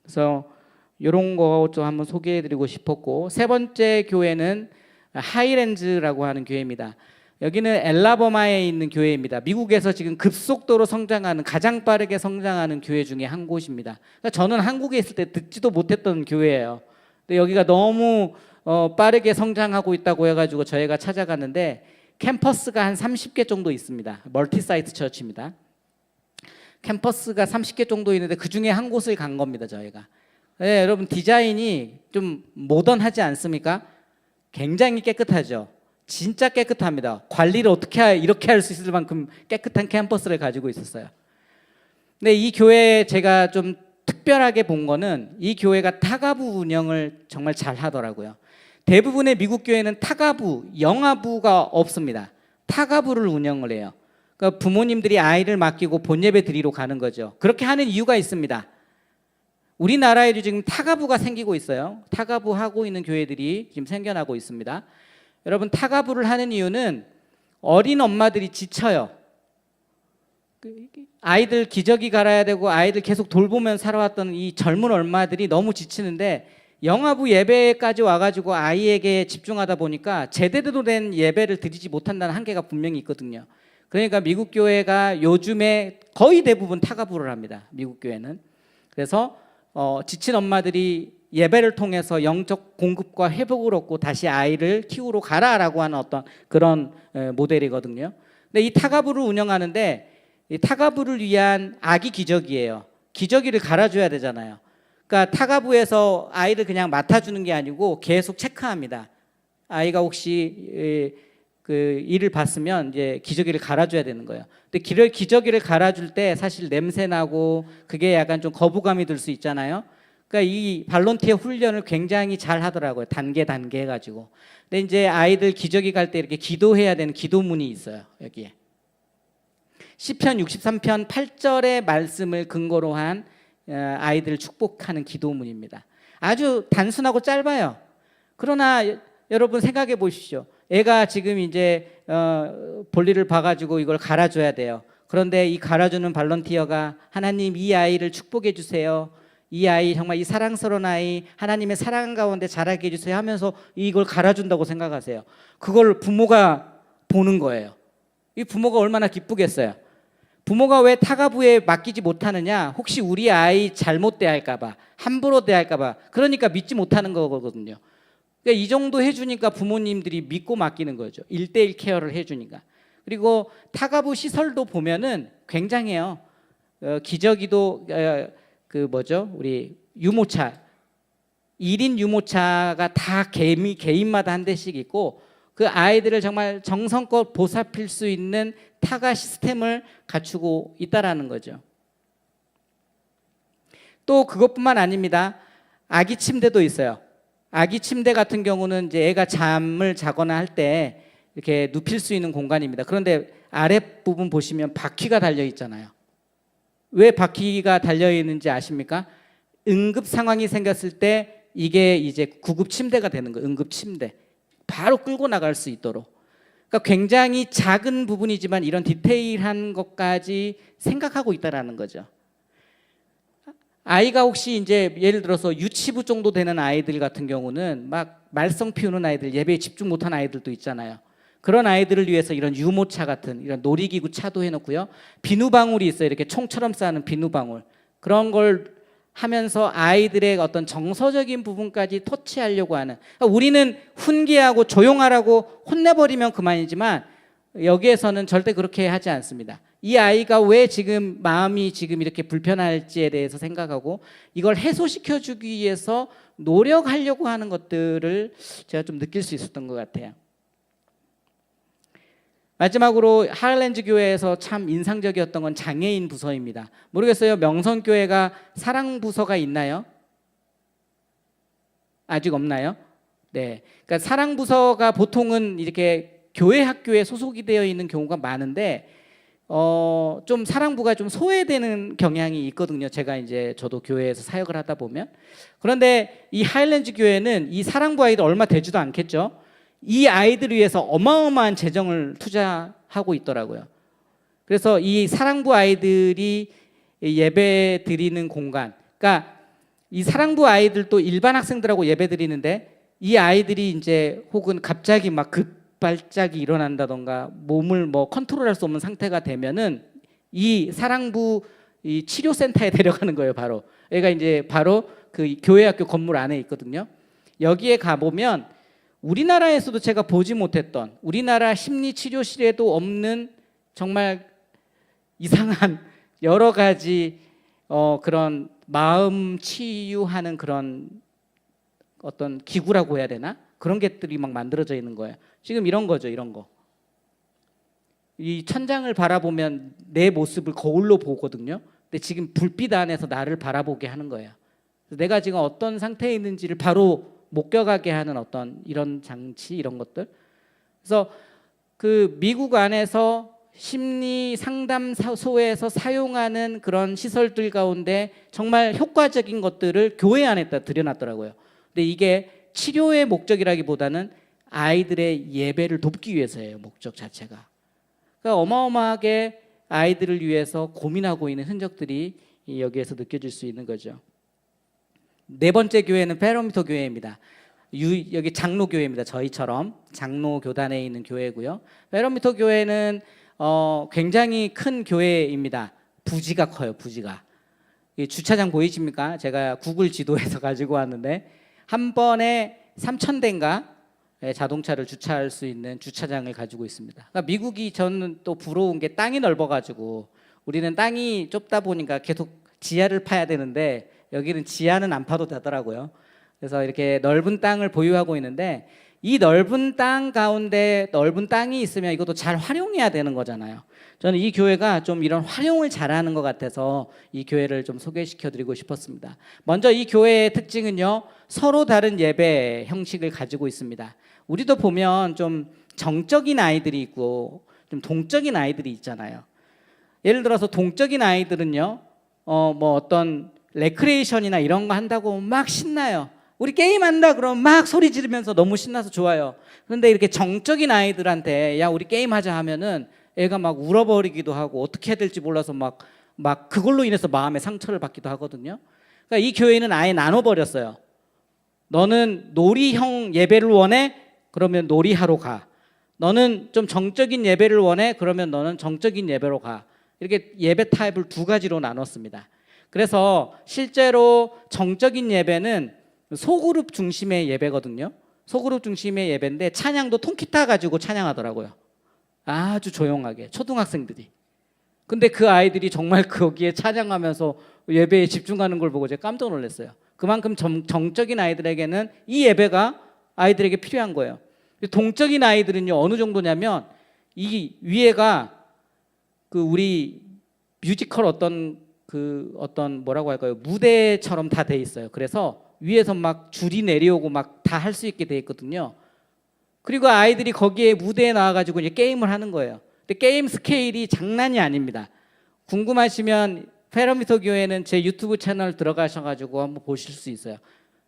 그래서 이런 거 좀 한번 소개해드리고 싶었고, 세 번째 교회는 하이랜즈라고 하는 교회입니다. 여기는 엘라버마에 있는 교회입니다. 미국에서 지금 급속도로 성장하는, 가장 빠르게 성장하는 교회 중에 한 곳입니다. 그러니까 저는 한국에 있을 때 듣지도 못했던 교회예요. 근데 여기가 너무 빠르게 성장하고 있다고 해가지고 저희가 찾아갔는데 캠퍼스가 한 30개 정도 있습니다. 멀티사이트 처치입니다. 캠퍼스가 30개 정도 있는데 그 중에 한 곳을 간 겁니다, 저희가. 네, 여러분, 디자인이 좀 모던하지 않습니까? 굉장히 깨끗하죠. 진짜 깨끗합니다. 관리를 어떻게 이렇게 할 수 있을 만큼 깨끗한 캠퍼스를 가지고 있었어요. 근데 이 교회에 제가 좀 특별하게 본 거는 이 교회가 타가부 운영을 정말 잘 하더라고요. 대부분의 미국 교회는 타가부, 영아부가 없습니다. 타가부를 운영을 해요. 그러니까 부모님들이 아이를 맡기고 본예배 드리러 가는 거죠. 그렇게 하는 이유가 있습니다. 우리나라에도 지금 타가부가 생기고 있어요. 타가부 하고 있는 교회들이 지금 생겨나고 있습니다. 여러분, 타가부를 하는 이유는 어린 엄마들이 지쳐요. 아이들 기저귀 갈아야 되고 아이들 계속 돌보면 살아왔던 이 젊은 엄마들이 너무 지치는데 영아부 예배까지 와가지고 아이에게 집중하다 보니까 제대로 된 예배를 드리지 못한다는 한계가 분명히 있거든요. 그러니까 미국 교회가 요즘에 거의 대부분 타가부를 합니다. 미국 교회는. 그래서 지친 엄마들이 예배를 통해서 영적 공급과 회복을 얻고 다시 아이를 키우러 가라라고 하는 어떤 그런 모델이거든요. 근데 이 타가부를 운영하는데 이 타가부를 위한 아기 기저귀예요. 기저귀를 갈아줘야 되잖아요. 그러니까 타가부에서 아이를 그냥 맡아주는 게 아니고 계속 체크합니다. 아이가 혹시 그 일을 봤으면 이제 기저귀를 갈아줘야 되는 거예요. 근데 기저귀를 갈아줄 때 사실 냄새 나고 그게 약간 좀 거부감이 들 수 있잖아요. 그러니까 이 발론티어 훈련을 굉장히 잘 하더라고요. 단계 해가지고. 근데 이제 아이들 기저귀 갈 때 이렇게 기도해야 되는 기도문이 있어요. 여기에. 시편 63편 8절의 말씀을 근거로 한 아이들을 축복하는 기도문입니다. 아주 단순하고 짧아요. 그러나 여러분 생각해 보십시오. 애가 지금 이제 볼일을 봐가지고 이걸 갈아줘야 돼요. 그런데 이 갈아주는 발런티어가 하나님 이 아이를 축복해 주세요. 이 아이 정말 이 사랑스러운 아이 하나님의 사랑 가운데 자라게 해주세요 하면서 이걸 갈아준다고 생각하세요. 그걸 부모가 보는 거예요. 이 부모가 얼마나 기쁘겠어요. 부모가 왜 타가부에 맡기지 못하느냐? 혹시 우리 아이 잘못 대할까 봐, 함부로 대할까 봐. 그러니까 믿지 못하는 거거든요. 그러니까 이 정도 해주니까 부모님들이 믿고 맡기는 거죠. 1:1 케어를 해주니까. 그리고 타가부 시설도 보면은 굉장해요. 기저귀도 우리 유모차 1인 유모차가 다 개인마다 한 대씩 있고 그 아이들을 정말 정성껏 보살필 수 있는 타가 시스템을 갖추고 있다라는 거죠. 또 그것뿐만 아닙니다. 아기 침대도 있어요. 아기 침대 같은 경우는 이제 애가 잠을 자거나 할 때 이렇게 눕힐 수 있는 공간입니다. 그런데 아랫부분 보시면 바퀴가 달려 있잖아요. 왜 바퀴가 달려 있는지 아십니까? 응급 상황이 생겼을 때 이게 이제 구급 침대가 되는 거예요. 응급 침대. 바로 끌고 나갈 수 있도록. 그러니까 굉장히 작은 부분이지만 이런 디테일한 것까지 생각하고 있다라는 거죠. 아이가 혹시 이제 예를 들어서 유치부 정도 되는 아이들 같은 경우는 막 말썽 피우는 아이들, 예배에 집중 못한 아이들도 있잖아요. 그런 아이들을 위해서 이런 유모차 같은 이런 놀이기구 차도 해놓고요. 비누방울이 있어요. 이렇게 총처럼 쌓는 비누방울. 그런 걸 하면서 아이들의 어떤 정서적인 부분까지 터치하려고 하는. 그러니까 우리는 훈계하고 조용하라고 혼내버리면 그만이지만 여기에서는 절대 그렇게 하지 않습니다. 이 아이가 왜 지금 마음이 지금 이렇게 불편할지에 대해서 생각하고 이걸 해소시켜주기 위해서 노력하려고 하는 것들을 제가 좀 느낄 수 있었던 것 같아요. 마지막으로 하일랜드 교회에서 참 인상적이었던 건 장애인 부서입니다. 모르겠어요. 명성교회가 사랑 부서가 있나요? 아직 없나요? 네. 그러니까 사랑 부서가 보통은 이렇게 교회 학교에 소속이 되어 있는 경우가 많은데 좀 사랑부가 좀 소외되는 경향이 있거든요. 제가 이제 저도 교회에서 사역을 하다 보면. 그런데 이 하일랜드 교회는 이 사랑부 아이들 얼마 되지도 않겠죠. 이 아이들을 위해서 어마어마한 재정을 투자하고 있더라고요. 그래서 이 사랑부 아이들이 예배 드리는 공간, 그러니까 이 사랑부 아이들도 일반 학생들하고 예배 드리는데 이 아이들이 이제 혹은 갑자기 막 급발작이 일어난다던가 몸을 뭐 컨트롤할 수 없는 상태가 되면은 이 사랑부 이 치료센터에 데려가는 거예요. 바로 얘가 이제 바로 그 교회학교 건물 안에 있거든요. 여기에 가보면 우리나라에서도 제가 보지 못했던 우리나라 심리치료실에도 없는 정말 이상한 여러 가지 그런 마음 치유하는 그런 어떤 기구라고 해야 되나? 그런 것들이 막 만들어져 있는 거예요. 지금 이런 거죠. 이런 거. 이 천장을 바라보면 내 모습을 거울로 보거든요. 근데 지금 불빛 안에서 나를 바라보게 하는 거예요. 내가 지금 어떤 상태에 있는지를 바로 목격하게 하는 어떤 이런 장치 이런 것들. 그래서 그 미국 안에서 심리 상담소에서 사용하는 그런 시설들 가운데 정말 효과적인 것들을 교회 안에다 들여놨더라고요. 근데 이게 치료의 목적이라기보다는 아이들의 예배를 돕기 위해서예요. 목적 자체가. 그러니까 어마어마하게 아이들을 위해서 고민하고 있는 흔적들이 여기에서 느껴질 수 있는 거죠. 네 번째 교회는 페로미토 교회입니다. 여기 장로교회입니다. 저희처럼 장로교단에 있는 교회고요. 페로미토 교회는 굉장히 큰 교회입니다. 부지가 커요. 부지가. 이 주차장 보이십니까? 제가 구글 지도에서 가지고 왔는데 한 번에 3,000대인가 자동차를 주차할 수 있는 주차장을 가지고 있습니다. 그러니까 미국이 저는 또 부러운 게 땅이 넓어가지고 우리는 땅이 좁다 보니까 계속 지하를 파야 되는데 여기는 지하는 안 파도 되더라고요. 그래서 이렇게 넓은 땅을 보유하고 있는데 이 넓은 땅 가운데 넓은 땅이 있으면 이것도 잘 활용해야 되는 거잖아요. 저는 이 교회가 좀 이런 활용을 잘하는 것 같아서 이 교회를 좀 소개시켜드리고 싶었습니다. 먼저 이 교회의 특징은요, 서로 다른 예배 형식을 가지고 있습니다. 우리도 보면 좀 정적인 아이들이 있고 좀 동적인 아이들이 있잖아요. 예를 들어서 동적인 아이들은요, 뭐 어떤 레크레이션이나 이런 거 한다고 막 신나요. 우리 게임한다 그러면 막 소리 지르면서 너무 신나서 좋아요. 그런데 이렇게 정적인 아이들한테 야 우리 게임하자 하면은 애가 막 울어버리기도 하고 어떻게 해야 될지 몰라서 막 그걸로 인해서 마음의 상처를 받기도 하거든요. 그러니까 이 교회는 아예 나눠버렸어요. 너는 놀이형 예배를 원해? 그러면 놀이하러 가. 너는 좀 정적인 예배를 원해? 그러면 너는 정적인 예배로 가. 이렇게 예배 타입을 두 가지로 나눴습니다. 그래서 실제로 정적인 예배는 소그룹 중심의 예배거든요. 소그룹 중심의 예배인데 찬양도 통기타 가지고 찬양하더라고요. 아주 조용하게 초등학생들이. 근데 그 아이들이 정말 거기에 찬양하면서 예배에 집중하는 걸 보고 제가 깜짝 놀랐어요. 그만큼 정적인 아이들에게는 이 예배가 아이들에게 필요한 거예요. 동적인 아이들은요 어느 정도냐면 이 위에가 그 우리 뮤지컬 어떤 뭐라고 할까요? 무대처럼 다 돼 있어요. 그래서 위에서 막 줄이 내려오고 막 다 할 수 있게 돼 있거든요. 그리고 아이들이 거기에 무대에 나와가지고 이제 게임을 하는 거예요. 근데 게임 스케일이 장난이 아닙니다. 궁금하시면 페로미토 교회는 제 유튜브 채널 들어가셔가지고 한번 보실 수 있어요.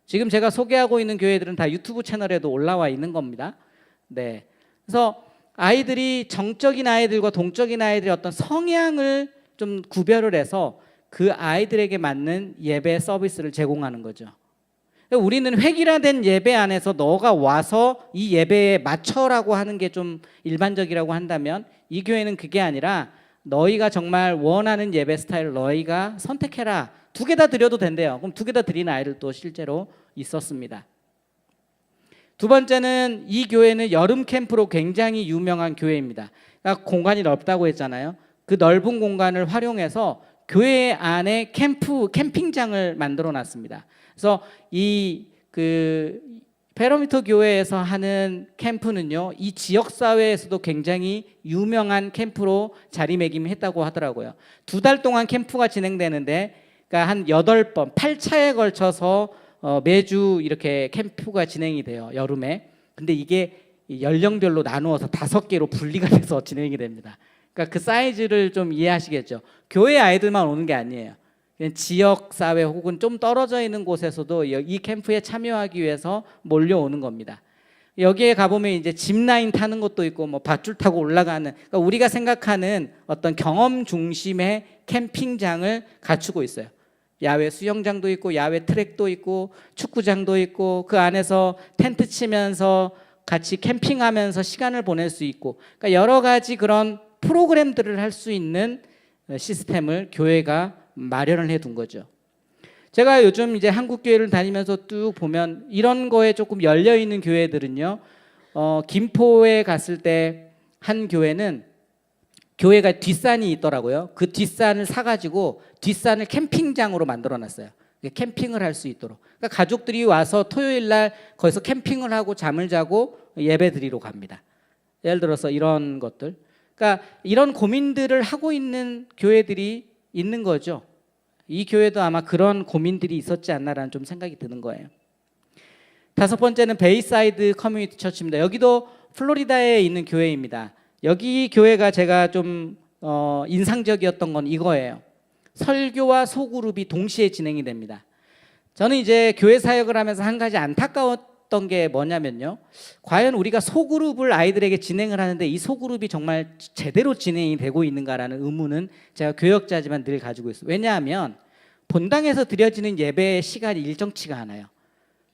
지금 제가 소개하고 있는 교회들은 다 유튜브 채널에도 올라와 있는 겁니다. 네. 그래서 아이들이 정적인 아이들과 동적인 아이들의 어떤 성향을 좀 구별을 해서 그 아이들에게 맞는 예배 서비스를 제공하는 거죠. 우리는 획일화된 예배 안에서 너가 와서 이 예배에 맞춰라고 하는 게 좀 일반적이라고 한다면 이 교회는 그게 아니라 너희가 정말 원하는 예배 스타일을 너희가 선택해라. 두 개 다 드려도 된대요. 그럼 두 개 다 드리는 아이들도 실제로 있었습니다. 두 번째는 이 교회는 여름 캠프로 굉장히 유명한 교회입니다. 그러니까 공간이 넓다고 했잖아요. 그 넓은 공간을 활용해서 교회 안에 캠핑장을 만들어 놨습니다. 그래서 이 페로미토 교회에서 하는 캠프는요, 이 지역 사회에서도 굉장히 유명한 캠프로 자리매김했다고 하더라고요. 2달 동안 캠프가 진행되는데, 그러니까 한 8번, 8차에 걸쳐서 매주 이렇게 캠프가 진행이 돼요, 여름에. 근데 이게 연령별로 나누어서 5개로 분리가 돼서 진행이 됩니다. 그러니까 그 사이즈를 좀 이해하시겠죠. 교회 아이들만 오는 게 아니에요. 지역 사회 혹은 좀 떨어져 있는 곳에서도 이 캠프에 참여하기 위해서 몰려오는 겁니다. 여기에 가보면 이제 짚라인 타는 것도 있고 뭐 밧줄 타고 올라가는, 그러니까 우리가 생각하는 어떤 경험 중심의 캠핑장을 갖추고 있어요. 야외 수영장도 있고 야외 트랙도 있고 축구장도 있고 그 안에서 텐트 치면서 같이 캠핑하면서 시간을 보낼 수 있고, 그러니까 여러 가지 그런 프로그램들을 할 수 있는 시스템을 교회가 마련을 해둔 거죠. 제가 요즘 이제 한국 교회를 다니면서 쭉 보면 이런 거에 조금 열려 있는 교회들은요, 김포에 갔을 때 한 교회는 교회가 뒷산이 있더라고요. 그 뒷산을 사가지고 뒷산을 캠핑장으로 만들어놨어요. 캠핑을 할 수 있도록. 그러니까 가족들이 와서 토요일 날 거기서 캠핑을 하고 잠을 자고 예배 드리러 갑니다. 예를 들어서 이런 것들. 그러니까 이런 고민들을 하고 있는 교회들이 있는 거죠. 이 교회도 아마 그런 고민들이 있었지 않나라는 좀 생각이 드는 거예요. 5번째는 베이사이드 커뮤니티 처치입니다. 여기도 플로리다에 있는 교회입니다. 여기 교회가 제가 좀 인상적이었던 건 이거예요. 설교와 소그룹이 동시에 진행이 됩니다. 저는 이제 교회 사역을 하면서 한 가지 안타까웠던 싶었던 게 뭐냐면요. 과연 우리가 소그룹을 아이들에게 진행을 하는데 이 소그룹이 정말 제대로 진행이 되고 있는가라는 의문은 제가 교역자지만 늘 가지고 있어요. 왜냐하면 본당에서 드려지는 예배의 시간이 일정치가 않아요.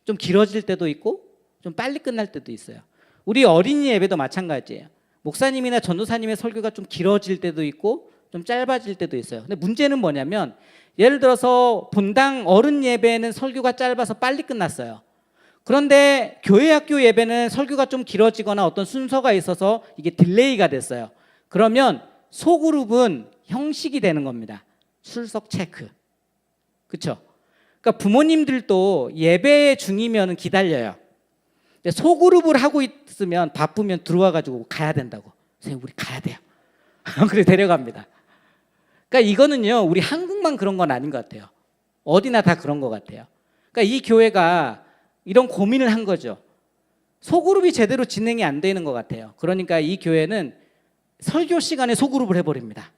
좀 길어질 때도 있고 좀 빨리 끝날 때도 있어요. 우리 어린이 예배도 마찬가지예요. 목사님이나 전도사님의 설교가 좀 길어질 때도 있고 좀 짧아질 때도 있어요. 근데 문제는 뭐냐면 예를 들어서 본당 어른 예배는 설교가 짧아서 빨리 끝났어요. 그런데 교회 학교 예배는 설교가 좀 길어지거나 어떤 순서가 있어서 이게 딜레이가 됐어요. 그러면 소그룹은 형식이 되는 겁니다. 출석 체크. 그렇죠? 그러니까 부모님들도 예배 중이면 기다려요. 소그룹을 하고 있으면 바쁘면 들어와 가지고 가야 된다고. 선생님 우리 가야 돼요. 그래 데려갑니다. 그러니까 이거는요 우리 한국만 그런 건 아닌 것 같아요. 어디나 다 그런 것 같아요. 그러니까 이 교회가 이런 고민을 한 거죠. 소그룹이 제대로 진행이 안 되는 것 같아요. 그러니까 이 교회는 설교 시간에 소그룹을 해버립니다.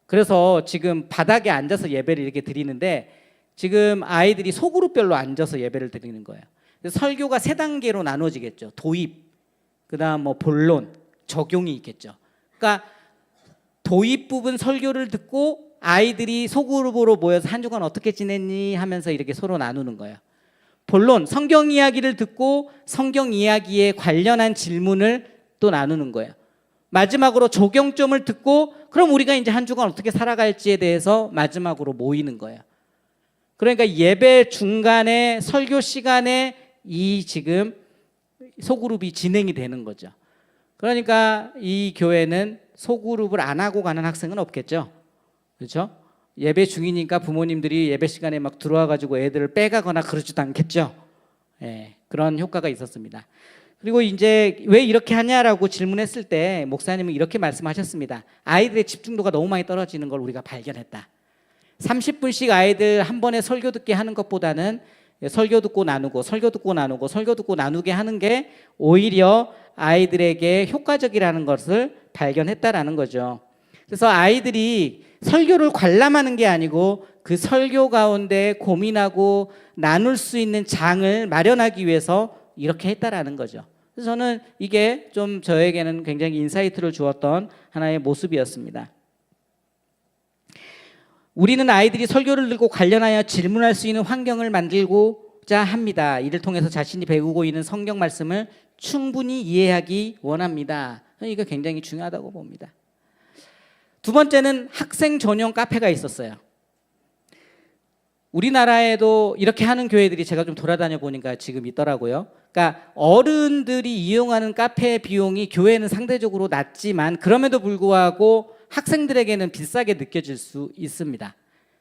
그래서 지금 바닥에 앉아서 예배를 이렇게 드리는데 지금 아이들이 소그룹별로 앉아서 예배를 드리는 거예요. 설교가 3단계로 나눠지겠죠. 도입, 그다음 뭐 본론, 적용이 있겠죠. 그러니까 도입 부분 설교를 듣고 아이들이 소그룹으로 모여서 한 주간 어떻게 지냈니 하면서 이렇게 서로 나누는 거예요. 본론, 성경 이야기를 듣고 성경 이야기에 관련한 질문을 또 나누는 거예요. 마지막으로 적용점을 듣고 그럼 우리가 이제 한 주간 어떻게 살아갈지에 대해서 마지막으로 모이는 거예요. 그러니까 예배 중간에 설교 시간에 이 지금 소그룹이 진행이 되는 거죠. 그러니까 이 교회는 소그룹을 안 하고 가는 학생은 없겠죠. 그렇죠? 예배 중이니까 부모님들이 예배 시간에 막 들어와 가지고 애들을 빼가거나 그러지도 않겠죠. 예, 그런 효과가 있었습니다. 그리고 이제 왜 이렇게 하냐라고 질문했을 때 목사님은 이렇게 말씀하셨습니다. 아이들의 집중도가 너무 많이 떨어지는 걸 우리가 발견했다. 30분씩 아이들 한 번에 설교 듣게 하는 것보다는 설교 듣고 나누고 설교 듣고 나누고 설교 듣고 나누게 하는 게 오히려 아이들에게 효과적이라는 것을 발견했다라는 거죠. 그래서 아이들이 설교를 관람하는 게 아니고 그 설교 가운데 고민하고 나눌 수 있는 장을 마련하기 위해서 이렇게 했다라는 거죠. 그래서 저는 이게 좀 저에게는 굉장히 인사이트를 주었던 하나의 모습이었습니다. 우리는 아이들이 설교를 듣고 관련하여 질문할 수 있는 환경을 만들고자 합니다. 이를 통해서 자신이 배우고 있는 성경 말씀을 충분히 이해하기 원합니다. 이거 굉장히 중요하다고 봅니다. 두 번째는 학생 전용 카페가 있었어요. 우리나라에도 이렇게 하는 교회들이 제가 좀 돌아다녀 보니까 지금 있더라고요. 그러니까 어른들이 이용하는 카페 비용이 교회는 상대적으로 낮지만 그럼에도 불구하고 학생들에게는 비싸게 느껴질 수 있습니다.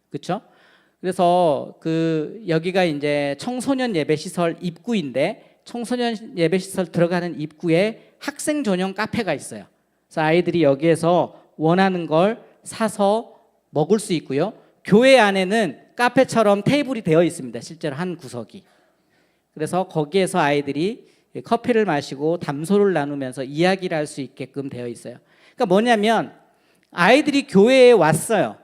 그렇죠? 그래서 여기가 이제 청소년 예배 시설 입구인데 청소년 예배 시설 들어가는 입구에 학생 전용 카페가 있어요. 그래서 아이들이 여기에서 원하는 걸 사서 먹을 수 있고요. 교회 안에는 카페처럼 테이블이 되어 있습니다. 실제로 한 구석이. 그래서 거기에서 아이들이 커피를 마시고 담소를 나누면서 이야기를 할 수 있게끔 되어 있어요. 그러니까 뭐냐면 아이들이 교회에 왔어요.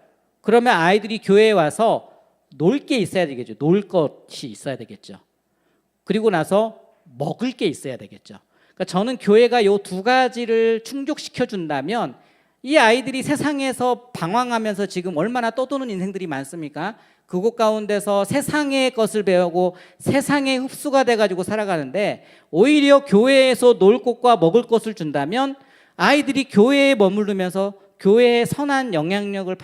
그러면 아이들이 교회에 와서 놀 게 있어야 되겠죠. 놀 것이 있어야 되겠죠. 그리고 나서 먹을 게 있어야 되겠죠. 그러니까 저는 교회가 이 두 가지를 충족시켜 준다면 이 아이들이 세상에서 방황하면서 지금 얼마나 떠도는 인생들이 많습니까? 그곳 가운데서 세상의 것을 배우고 세상에 흡수가 돼가지고 살아가는데 오히려 교회에서 놀 곳과 먹을 것을 준다면 아이들이 교회에 머무르면서 교회의 선한 영향력을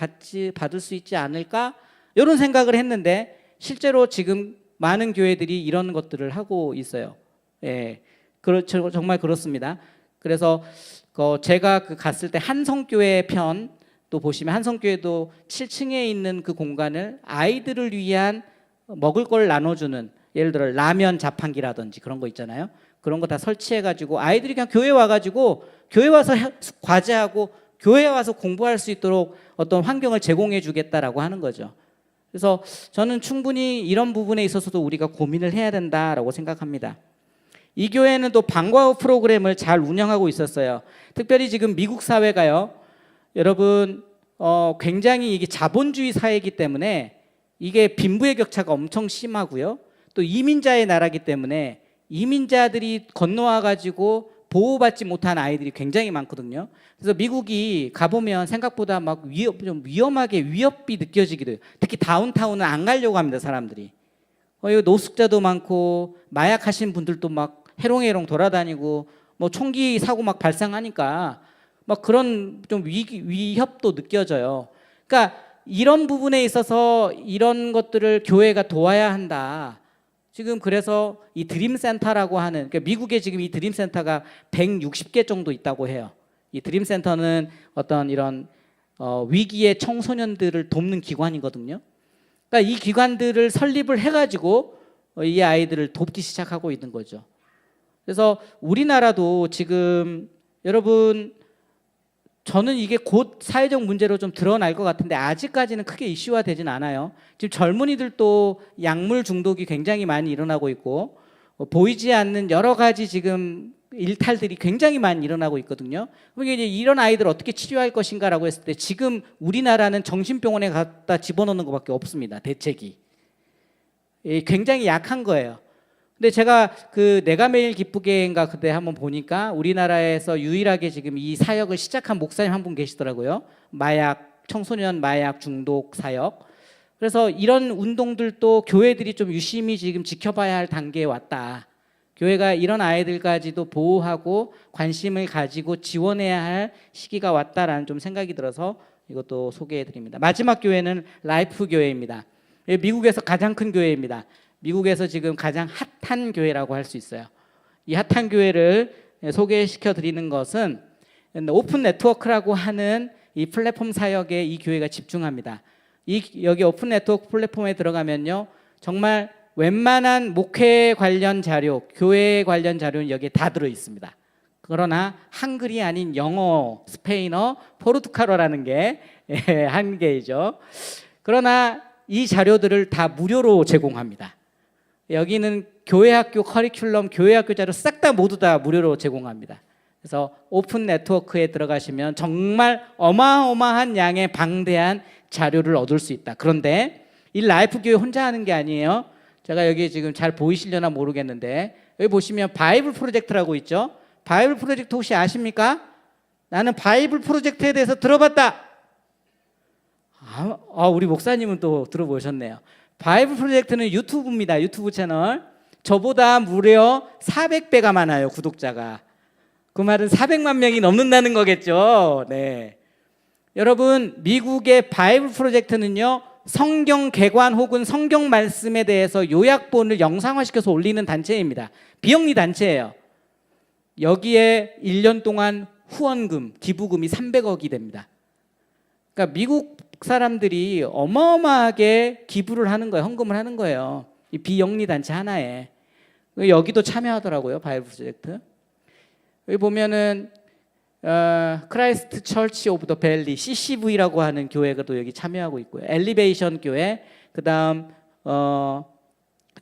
받을 수 있지 않을까? 이런 생각을 했는데 실제로 지금 많은 교회들이 이런 것들을 하고 있어요. 예, 그렇죠, 정말 그렇습니다. 그래서 제가 갔을 때 한성교회 편 또 보시면 한성교회도 7층에 있는 그 공간을 아이들을 위한 먹을 걸 나눠주는 예를 들어 라면 자판기라든지 그런 거 있잖아요. 그런 거 다 설치해가지고 아이들이 그냥 교회 와가지고 교회 와서 과제하고 교회에 와서 공부할 수 있도록 어떤 환경을 제공해 주겠다라고 하는 거죠. 그래서 저는 충분히 이런 부분에 있어서도 우리가 고민을 해야 된다라고 생각합니다. 이 교회는 또 방과 후 프로그램을 잘 운영하고 있었어요. 특별히 지금 미국 사회가요. 여러분 굉장히 이게 자본주의 사회이기 때문에 이게 빈부의 격차가 엄청 심하고요. 또 이민자의 나라이기 때문에 이민자들이 건너와 가지고 보호받지 못한 아이들이 굉장히 많거든요. 그래서 미국이 가보면 생각보다 막 좀 위험하게 위협이 느껴지기도 해요. 특히 다운타운은 안 가려고 합니다, 사람들이. 여기 노숙자도 많고 마약 하신 분들도 막 해롱해롱 돌아다니고 뭐 총기 사고 막 발생하니까 막 그런 좀 위협도 느껴져요. 그러니까 이런 부분에 있어서 이런 것들을 교회가 도와야 한다. 지금 그래서 이 드림센터라고 하는, 그러니까 미국에 지금 이 드림센터가 160개 정도 있다고 해요. 이 드림센터는 어떤 이런 위기의 청소년들을 돕는 기관이거든요. 그러니까 이 기관들을 설립을 해가지고 이 아이들을 돕기 시작하고 있는 거죠. 그래서 우리나라도 지금 여러분, 저는 이게 곧 사회적 문제로 좀 드러날 것 같은데 아직까지는 크게 이슈화 되진 않아요. 지금 젊은이들도 약물 중독이 굉장히 많이 일어나고 있고 보이지 않는 여러 가지 지금 일탈들이 굉장히 많이 일어나고 있거든요. 그러니까 이제 이런 아이들 어떻게 치료할 것인가라고 했을 때 지금 우리나라는 정신병원에 갖다 집어넣는 것밖에 없습니다. 대책이 굉장히 약한 거예요. 근데 제가 그 내가 매일 기쁘게인가 그때 한번 보니까 우리나라에서 유일하게 지금 이 사역을 시작한 목사님 한 분 계시더라고요. 청소년 마약 중독 사역. 그래서 이런 운동들도 교회들이 좀 유심히 지금 지켜봐야 할 단계에 왔다. 교회가 이런 아이들까지도 보호하고 관심을 가지고 지원해야 할 시기가 왔다라는 좀 생각이 들어서 이것도 소개해 드립니다. 마지막 교회는 라이프 교회입니다. 미국에서 가장 큰 교회입니다. 미국에서 지금 가장 핫한 교회라고 할 수 있어요. 이 핫한 교회를 소개시켜 드리는 것은 오픈 네트워크라고 하는 이 플랫폼 사역에 이 교회가 집중합니다. 여기 오픈 네트워크 플랫폼에 들어가면요, 정말 웬만한 목회 관련 자료, 교회 관련 자료는 여기에 다 들어 있습니다. 그러나 한글이 아닌 영어, 스페인어, 포르투갈어라는 게 한계이죠. 그러나 이 자료들을 다 무료로 제공합니다. 여기는 교회학교 커리큘럼, 교회학교 자료 싹 다 모두 다 무료로 제공합니다. 그래서 오픈 네트워크에 들어가시면 정말 어마어마한 양의 방대한 자료를 얻을 수 있다. 그런데 이 라이프 교회 혼자 하는 게 아니에요. 제가 여기 지금 잘 보이시려나 모르겠는데 여기 보시면 바이블 프로젝트라고 있죠. 바이블 프로젝트 혹시 아십니까? 나는 바이블 프로젝트에 대해서 들어봤다. 우리 목사님은 또 들어보셨네요. 바이블 프로젝트는 유튜브입니다. 유튜브 채널. 저보다 무려 400배가 많아요, 구독자가. 그 말은 400만 명이 넘는다는 거겠죠. 네. 여러분, 미국의 바이블 프로젝트는요, 성경 개관 혹은 성경 말씀에 대해서 요약본을 영상화시켜서 올리는 단체입니다. 비영리 단체예요. 여기에 1년 동안 후원금, 기부금이 300억이 됩니다. 그러니까 미국 사람들이 어마어마하게 기부를 하는 거예요. 헌금을 하는 거예요. 이 비영리 단체 하나에. 여기도 참여하더라고요, 바이블 프로젝트. 여기 보면은 크라이스트 처치 오브 더 밸리, CCV라고 하는 교회가 또 여기 참여하고 있고요. 엘리베이션 교회, 그다음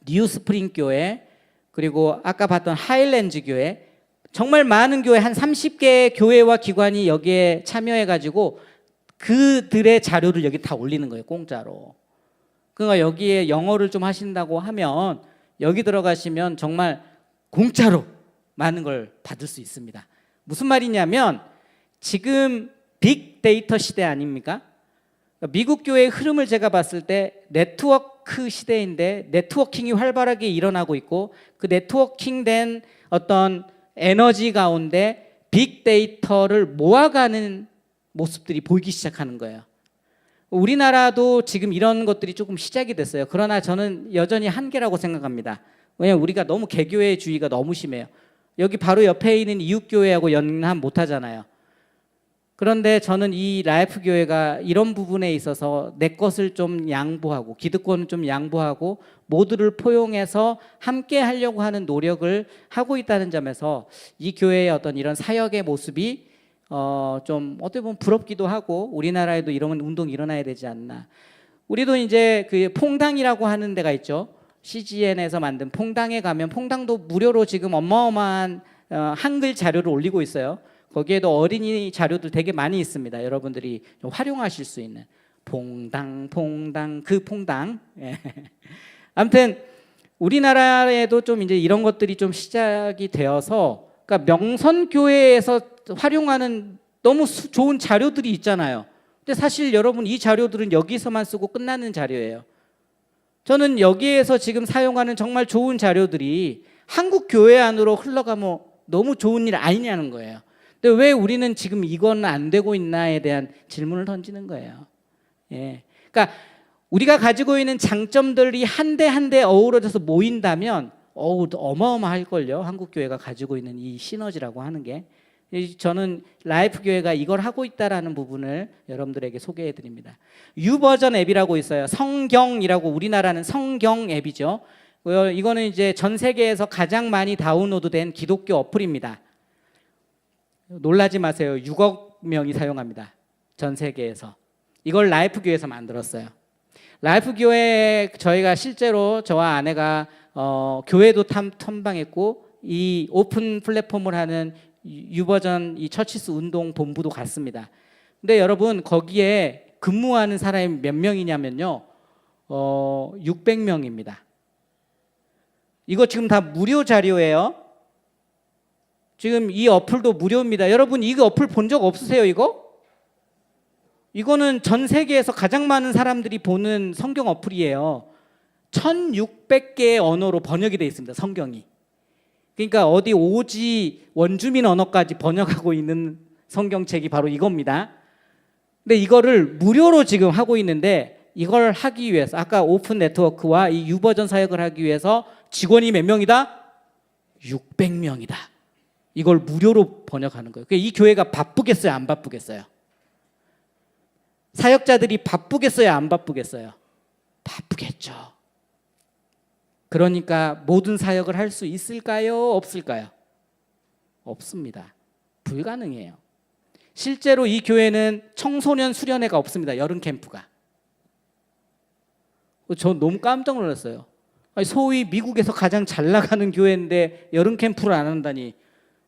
뉴 스프링 교회, 그리고 아까 봤던 하일랜드 교회, 정말 많은 교회, 한 30개의 교회와 기관이 여기에 참여해 가지고 그들의 자료를 여기 다 올리는 거예요, 공짜로. 그러니까 여기에 영어를 좀 하신다고 하면 여기 들어가시면 정말 공짜로 많은 걸 받을 수 있습니다. 무슨 말이냐면 지금 빅데이터 시대 아닙니까? 미국 교회의 흐름을 제가 봤을 때 네트워크 시대인데 네트워킹이 활발하게 일어나고 있고 그 네트워킹된 어떤 에너지 가운데 빅데이터를 모아가는 모습들이 보이기 시작하는 거예요. 우리나라도 지금 이런 것들이 조금 시작이 됐어요. 그러나 저는 여전히 한계라고 생각합니다. 왜냐하면 우리가 너무 개교회주의가 너무 심해요. 여기 바로 옆에 있는 이웃교회하고 연합 못하잖아요. 그런데 저는 이 라이프 교회가 이런 부분에 있어서 내 것을 좀 양보하고 기득권을 좀 양보하고 모두를 포용해서 함께 하려고 하는 노력을 하고 있다는 점에서 이 교회의 어떤 이런 사역의 모습이 좀 어떻게 보면 부럽기도 하고 우리나라에도 이런 운동이 일어나야 되지 않나. 우리도 이제 그 퐁당이라고 하는 데가 있죠. CGN에서 만든 퐁당에 가면 퐁당도 무료로 지금 어마어마한 한글 자료를 올리고 있어요. 거기에도 어린이 자료들 되게 많이 있습니다. 여러분들이 좀 활용하실 수 있는 퐁당 그 퐁당. 예. 아무튼 우리나라에도 좀 이제 이런 것들이 좀 시작이 되어서, 그러니까 명선교회에서 활용하는 너무 좋은 자료들이 있잖아요. 근데 사실 여러분 이 자료들은 여기서만 쓰고 끝나는 자료예요. 저는 여기에서 지금 사용하는 정말 좋은 자료들이 한국 교회 안으로 흘러가면 너무 좋은 일 아니냐는 거예요. 근데 왜 우리는 지금 이건 안 되고 있나에 대한 질문을 던지는 거예요. 예. 그러니까 우리가 가지고 있는 장점들이 한데 한데 어우러져서 모인다면 어마어마할걸요. 한국 교회가 가지고 있는 이 시너지라고 하는 게. 저는 라이프 교회가 이걸 하고 있다라는 부분을 여러분들에게 소개해 드립니다. 유버전 앱이라고 있어요. 성경이라고, 우리나라는 성경 앱이죠. 이거는 이제 전 세계에서 가장 많이 다운로드된 기독교 어플입니다. 놀라지 마세요. 6억 명이 사용합니다. 전 세계에서. 이걸 라이프 교회에서 만들었어요. 라이프 교회에 저희가 실제로 저와 아내가 교회도 탐방했고 이 오픈 플랫폼을 하는 유버전 이 처치스 운동 본부도 갔습니다. 근데 여러분 거기에 근무하는 사람이 몇 명이냐면요, 600명입니다. 이거 지금 다 무료 자료예요. 지금 이 어플도 무료입니다. 여러분 이 어플 본 적 없으세요? 이거는 전 세계에서 가장 많은 사람들이 보는 성경 어플이에요. 1600개의 언어로 번역이 되어 있습니다. 성경이. 그러니까 어디 오지 원주민 언어까지 번역하고 있는 성경책이 바로 이겁니다. 근데 이거를 무료로 지금 하고 있는데, 이걸 하기 위해서 아까 오픈 네트워크와 이 유버전 사역을 하기 위해서 직원이 몇 명이다? 600명이다. 이걸 무료로 번역하는 거예요. 이 교회가 바쁘겠어요? 안 바쁘겠어요? 사역자들이 바쁘겠어요? 안 바쁘겠어요? 바쁘겠죠. 그러니까 모든 사역을 할 수 있을까요? 없을까요? 없습니다. 불가능해요. 실제로 이 교회는 청소년 수련회가 없습니다. 여름 캠프가. 저 너무 깜짝 놀랐어요. 소위 미국에서 가장 잘 나가는 교회인데 여름 캠프를 안 한다니.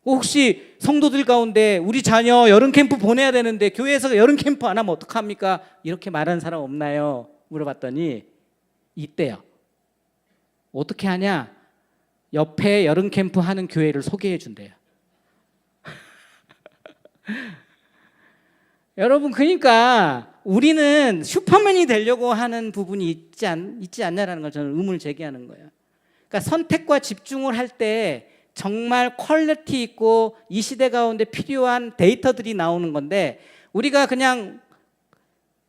혹시 성도들 가운데 우리 자녀 여름 캠프 보내야 되는데 교회에서 여름 캠프 안 하면 어떡합니까? 이렇게 말하는 사람 없나요? 물어봤더니 있대요. 어떻게 하냐? 옆에 여름 캠프 하는 교회를 소개해 준대요. 여러분, 그러니까 우리는 슈퍼맨이 되려고 하는 부분이 있지 않냐라는 걸 저는 의문을 제기하는 거예요. 그러니까 선택과 집중을 할 때 정말 퀄리티 있고 이 시대 가운데 필요한 데이터들이 나오는 건데, 우리가 그냥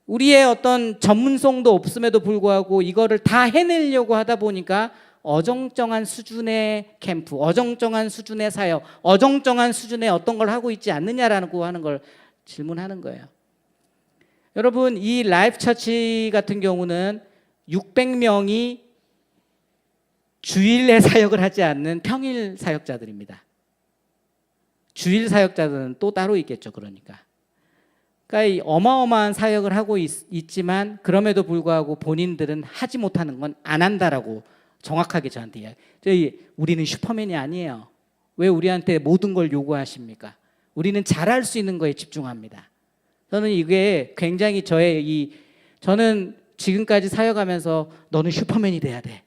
우리의 어떤 전문성도 없음에도 불구하고 이거를 다 해내려고 하다 보니까 어정쩡한 수준의 캠프, 어정쩡한 수준의 사역, 어정쩡한 수준의 어떤 걸 하고 있지 않느냐라고 하는 걸 질문하는 거예요. 여러분, 이 라이프 처치 같은 경우는 600명이 주일에 사역을 하지 않는 평일 사역자들입니다. 주일 사역자들은 또 따로 있겠죠. 그러니까 이 어마어마한 사역을 하고 있지만 그럼에도 불구하고 본인들은 하지 못하는 건 안 한다라고 정확하게 저한테 이야기해요. 우리는 슈퍼맨이 아니에요. 왜 우리한테 모든 걸 요구하십니까? 우리는 잘할 수 있는 거에 집중합니다. 저는 이게 굉장히 저는 지금까지 사역하면서 너는 슈퍼맨이 돼야 돼.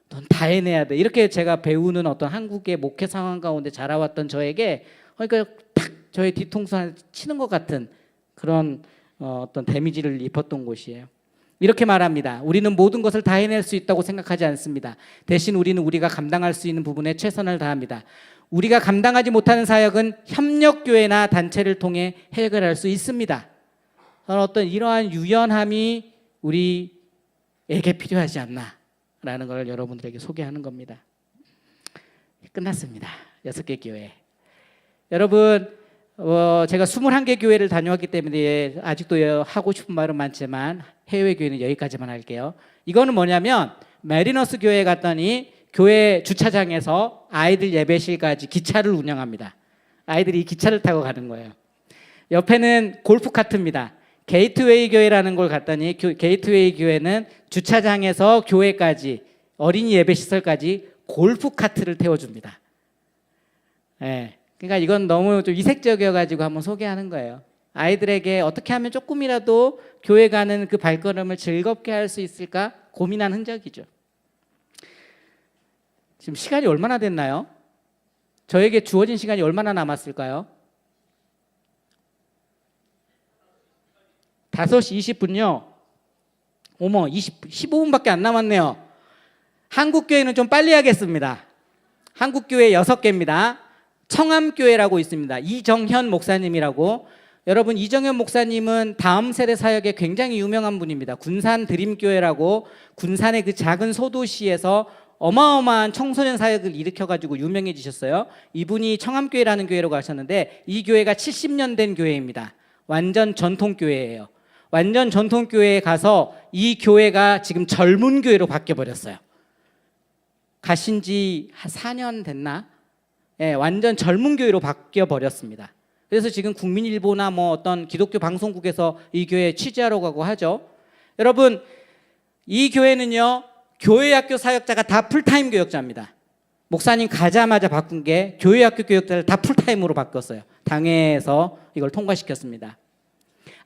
넌 다 해내야 돼. 이렇게 제가 배우는 어떤 한국의 목회 상황 가운데 자라왔던 저에게, 그러니까 탁 저의 뒤통수 치는 것 같은 그런 어떤 데미지를 입었던 곳이에요. 이렇게 말합니다. 우리는 모든 것을 다 해낼 수 있다고 생각하지 않습니다. 대신 우리는 우리가 감당할 수 있는 부분에 최선을 다합니다. 우리가 감당하지 못하는 사역은 협력교회나 단체를 통해 해결할 수 있습니다. 저는 어떤 이러한 유연함이 우리에게 필요하지 않나라는 걸 여러분들에게 소개하는 겁니다. 끝났습니다. 6개 교회. 여러분, 제가 21개 교회를 다녀왔기 때문에 아직도 하고 싶은 말은 많지만 해외 교회는 여기까지만 할게요. 이거는 뭐냐면, 메리너스 교회 갔더니 교회 주차장에서 아이들 예배실까지 기차를 운영합니다. 아이들이 이 기차를 타고 가는 거예요. 옆에는 골프 카트입니다. 게이트웨이 교회라는 걸 갔더니 게이트웨이 교회는 주차장에서 교회까지, 어린이 예배시설까지 골프 카트를 태워줍니다. 네. 그러니까 이건 너무 좀 이색적이어가지고 한번 소개하는 거예요. 아이들에게 어떻게 하면 조금이라도 교회 가는 그 발걸음을 즐겁게 할 수 있을까 고민한 흔적이죠. 지금 시간이 얼마나 됐나요? 저에게 주어진 시간이 얼마나 남았을까요? 5시 20분요. 어머, 15분밖에 안 남았네요. 한국교회는 좀 빨리 하겠습니다. 한국교회 6개입니다. 청암교회라고 있습니다. 이정현 목사님이라고. 여러분, 이정현 목사님은 다음 세대 사역에 굉장히 유명한 분입니다. 군산 드림교회라고 군산의 그 작은 소도시에서 어마어마한 청소년 사역을 일으켜가지고 유명해지셨어요. 이분이 청암교회라는 교회로 가셨는데 이 교회가 70년 된 교회입니다. 완전 전통교회예요. 완전 전통교회에 가서 이 교회가 지금 젊은 교회로 바뀌어버렸어요. 가신 지 한 4년 됐나? 예, 완전 젊은 교회로 바뀌어버렸습니다. 그래서 지금 국민일보나 뭐 어떤 기독교 방송국에서 이 교회 취재하러 가고 하죠. 여러분, 이 교회는요, 교회학교 사역자가 다 풀타임 교역자입니다. 목사님 가자마자 바꾼 게 교회학교 교역자를 다 풀타임으로 바꿨어요. 당회에서 이걸 통과시켰습니다.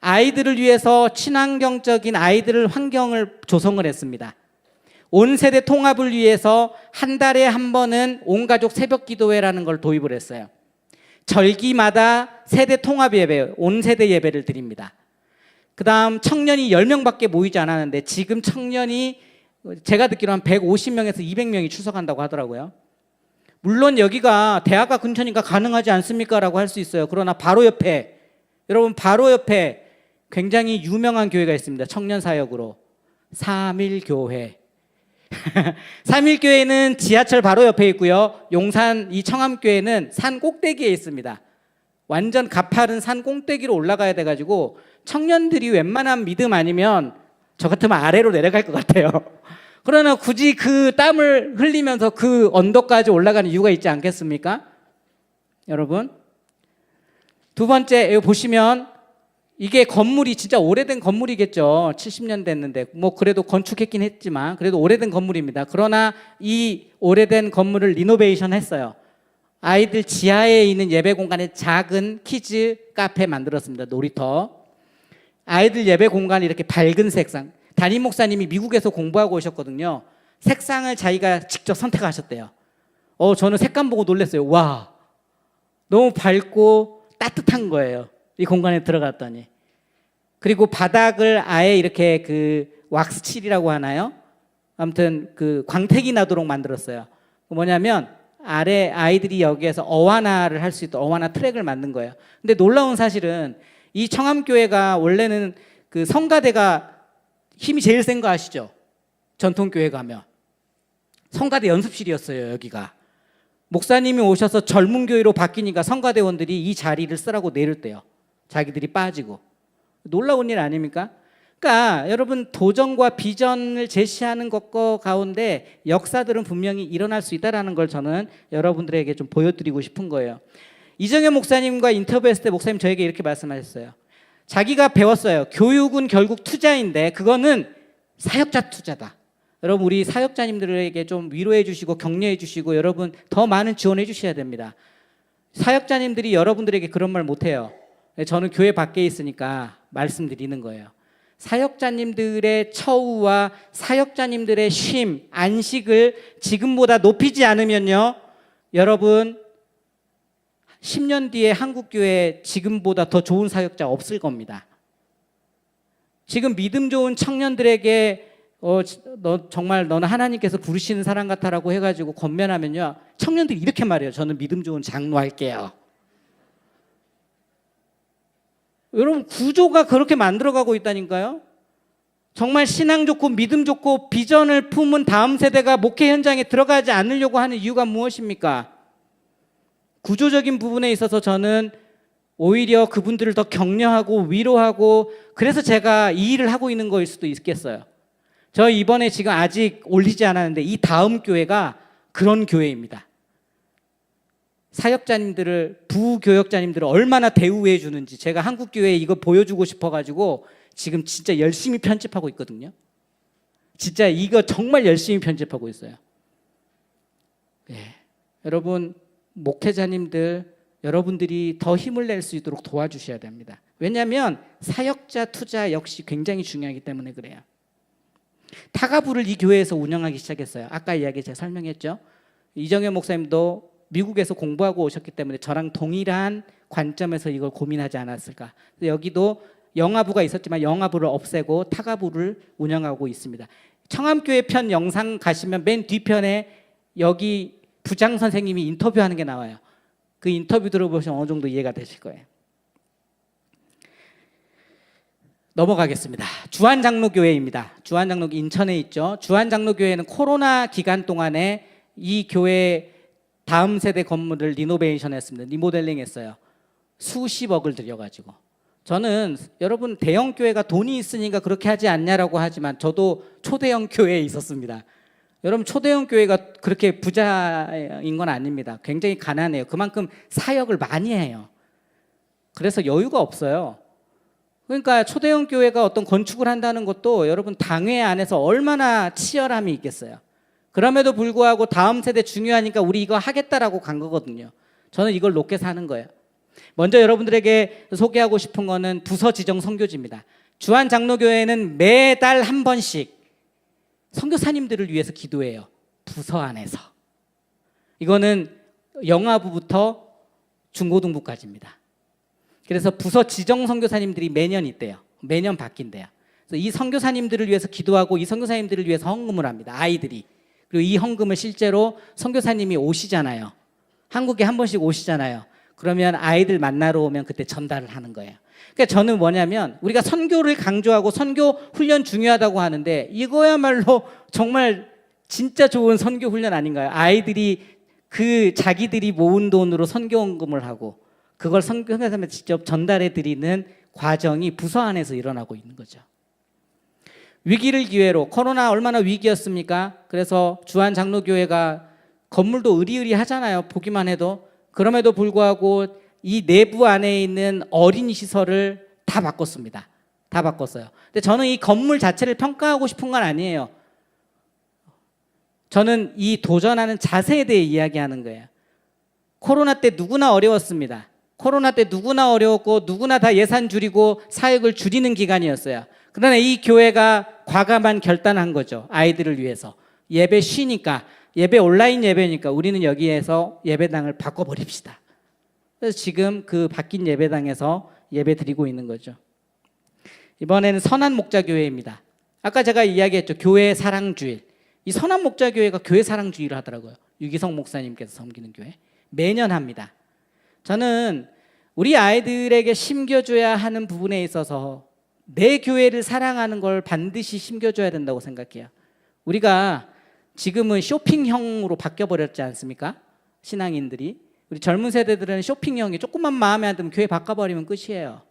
아이들을 위해서 친환경적인 아이들 환경을 조성을 했습니다. 온 세대 통합을 위해서 한 달에 한 번은 온 가족 새벽 기도회라는 걸 도입을 했어요. 절기마다 세대 통합 예배, 온 세대 예배를 드립니다. 그 다음 청년이 10명밖에 모이지 않았는데 지금 청년이 제가 듣기로 한 150명에서 200명이 출석한다고 하더라고요. 물론 여기가 대학가 근처니까 가능하지 않습니까? 라고 할 수 있어요. 그러나 바로 옆에, 여러분 바로 옆에 굉장히 유명한 교회가 있습니다. 청년 사역으로. 3일교회. 3일교회는 지하철 바로 옆에 있고요. 용산 이 청암교회는 산 꼭대기에 있습니다. 완전 가파른 산 꼭대기로 올라가야 돼가지고 청년들이 웬만한 믿음 아니면 저 같으면 아래로 내려갈 것 같아요. 그러나 굳이 그 땀을 흘리면서 그 언덕까지 올라가는 이유가 있지 않겠습니까? 여러분, 두 번째, 여기 보시면 이게 건물이 진짜 오래된 건물이겠죠. 70년 됐는데 뭐 그래도 건축했긴 했지만 그래도 오래된 건물입니다. 그러나 이 오래된 건물을 리노베이션 했어요. 아이들 지하에 있는 예배 공간에 작은 키즈 카페 만들었습니다. 놀이터. 아이들 예배 공간이 이렇게 밝은 색상. 담임 목사님이 미국에서 공부하고 오셨거든요. 색상을 자기가 직접 선택하셨대요. 저는 색감 보고 놀랐어요. 와, 너무 밝고 따뜻한 거예요. 이 공간에 들어갔더니. 그리고 바닥을 아예 이렇게 그 왁스 칠이라고 하나요? 아무튼 그 광택이 나도록 만들었어요. 뭐냐면 아래 아이들이 여기에서 어와나를 할 수 있도록 어와나 트랙을 만든 거예요. 근데 놀라운 사실은 이 청암교회가 원래는 그 성가대가 힘이 제일 센 거 아시죠? 전통교회 가면. 성가대 연습실이었어요, 여기가. 목사님이 오셔서 젊은 교회로 바뀌니까 성가대원들이 이 자리를 쓰라고 내렸대요. 자기들이 빠지고. 놀라운 일 아닙니까? 그러니까 여러분, 도전과 비전을 제시하는 것 가운데 역사들은 분명히 일어날 수 있다는 걸 저는 여러분들에게 좀 보여드리고 싶은 거예요. 이정현 목사님과 인터뷰했을 때 목사님 저에게 이렇게 말씀하셨어요. 자기가 배웠어요. 교육은 결국 투자인데 그거는 사역자 투자다. 여러분, 우리 사역자님들에게 좀 위로해 주시고 격려해 주시고 여러분 더 많은 지원해 주셔야 됩니다. 사역자님들이 여러분들에게 그런 말 못해요. 저는 교회 밖에 있으니까 말씀드리는 거예요. 사역자님들의 처우와 사역자님들의 쉼, 안식을 지금보다 높이지 않으면요, 여러분 10년 뒤에 한국교회에 지금보다 더 좋은 사역자 없을 겁니다. 지금 믿음 좋은 청년들에게 너 정말 너는 하나님께서 부르시는 사람 같아라고 해가지고 권면하면요, 청년들이 이렇게 말해요. 저는 믿음 좋은 장로할게요. 여러분, 구조가 그렇게 만들어가고 있다니까요. 정말 신앙 좋고 믿음 좋고 비전을 품은 다음 세대가 목회 현장에 들어가지 않으려고 하는 이유가 무엇입니까? 구조적인 부분에 있어서 저는 오히려 그분들을 더 격려하고 위로하고, 그래서 제가 이 일을 하고 있는 거일 수도 있겠어요. 저 이번에 지금 아직 올리지 않았는데 이 다음 교회가 그런 교회입니다. 사역자님들을, 부교역자님들을 얼마나 대우해 주는지 제가 한국교회에 이거 보여주고 싶어가지고 지금 진짜 열심히 편집하고 있거든요. 진짜 이거 정말 열심히 편집하고 있어요. 네. 여러분, 목회자님들, 여러분들이 더 힘을 낼 수 있도록 도와주셔야 됩니다. 왜냐하면 사역자 투자 역시 굉장히 중요하기 때문에 그래요. 타가부를 이 교회에서 운영하기 시작했어요. 아까 이야기 제가 설명했죠. 이정현 목사님도 미국에서 공부하고 오셨기 때문에 저랑 동일한 관점에서 이걸 고민하지 않았을까. 여기도 영아부가 있었지만 영아부를 없애고 타가부를 운영하고 있습니다. 청암교회 편 영상 가시면 맨 뒤편에 여기 부장 선생님이 인터뷰하는 게 나와요. 그 인터뷰 들어보시면 어느 정도 이해가 되실 거예요. 넘어가겠습니다. 주한장로교회입니다. 주한장로교 인천에 있죠. 주한장로교회는 코로나 기간 동안에 이 교회 다음 세대 건물을 리노베이션 했습니다. 리모델링 했어요. 수십억을 들여가지고. 저는 여러분 대형 교회가 돈이 있으니까 그렇게 하지 않냐라고 하지만 저도 초대형 교회에 있었습니다. 여러분 초대형 교회가 그렇게 부자인 건 아닙니다. 굉장히 가난해요. 그만큼 사역을 많이 해요. 그래서 여유가 없어요. 그러니까 초대형 교회가 어떤 건축을 한다는 것도 여러분 당회 안에서 얼마나 치열함이 있겠어요. 그럼에도 불구하고 다음 세대 중요하니까 우리 이거 하겠다라고 간 거거든요. 저는 이걸 높게 사는 거예요. 먼저 여러분들에게 소개하고 싶은 거는 부서 지정 선교지입니다. 주한장로교회는 매달 한 번씩 선교사님들을 위해서 기도해요. 부서 안에서. 이거는 영아부부터 중고등부까지입니다. 그래서 부서 지정 선교사님들이 매년 있대요. 매년 바뀐대요. 그래서 이 선교사님들을 위해서 기도하고 이 선교사님들을 위해서 헌금을 합니다. 아이들이. 그리고 이 헌금을 실제로 선교사님이 오시잖아요. 한국에 한 번씩 오시잖아요. 그러면 아이들 만나러 오면 그때 전달을 하는 거예요. 그러니까 저는 뭐냐면 우리가 선교를 강조하고 선교 훈련 중요하다고 하는데 이거야말로 정말 진짜 좋은 선교 훈련 아닌가요? 아이들이 그 자기들이 모은 돈으로 선교 헌금을 하고 그걸 선교사님한테 직접 전달해 드리는 과정이 부서 안에서 일어나고 있는 거죠. 위기를 기회로 코로나 얼마나 위기였습니까? 그래서 주한장로교회가 건물도 으리으리하잖아요. 보기만 해도. 그럼에도 불구하고 이 내부 안에 있는 어린이 시설을 다 바꿨습니다. 다 바꿨어요. 근데 저는 이 건물 자체를 평가하고 싶은 건 아니에요. 저는 이 도전하는 자세에 대해 이야기하는 거예요. 코로나 때 누구나 어려웠습니다. 코로나 때 누구나 어려웠고 누구나 다 예산 줄이고 사역을 줄이는 기간이었어요. 그러나 이 교회가 과감한 결단한 거죠. 아이들을 위해서. 예배 쉬니까, 예배 온라인 예배니까 우리는 여기에서 예배당을 바꿔버립시다. 그래서 지금 그 바뀐 예배당에서 예배 드리고 있는 거죠. 이번에는 선한목자교회입니다. 아까 제가 이야기했죠. 교회 사랑주일. 이 선한목자교회가 교회 사랑주일을 하더라고요. 유기성 목사님께서 섬기는 교회. 매년 합니다. 저는 우리 아이들에게 심겨줘야 하는 부분에 있어서 내 교회를 사랑하는 걸 반드시 심겨줘야 된다고 생각해요. 우리가 지금은 쇼핑형으로 바뀌어버렸지 않습니까? 신앙인들이. 우리 젊은 세대들은 쇼핑형이 조금만 마음에 안 들면 교회 바꿔버리면 끝이에요.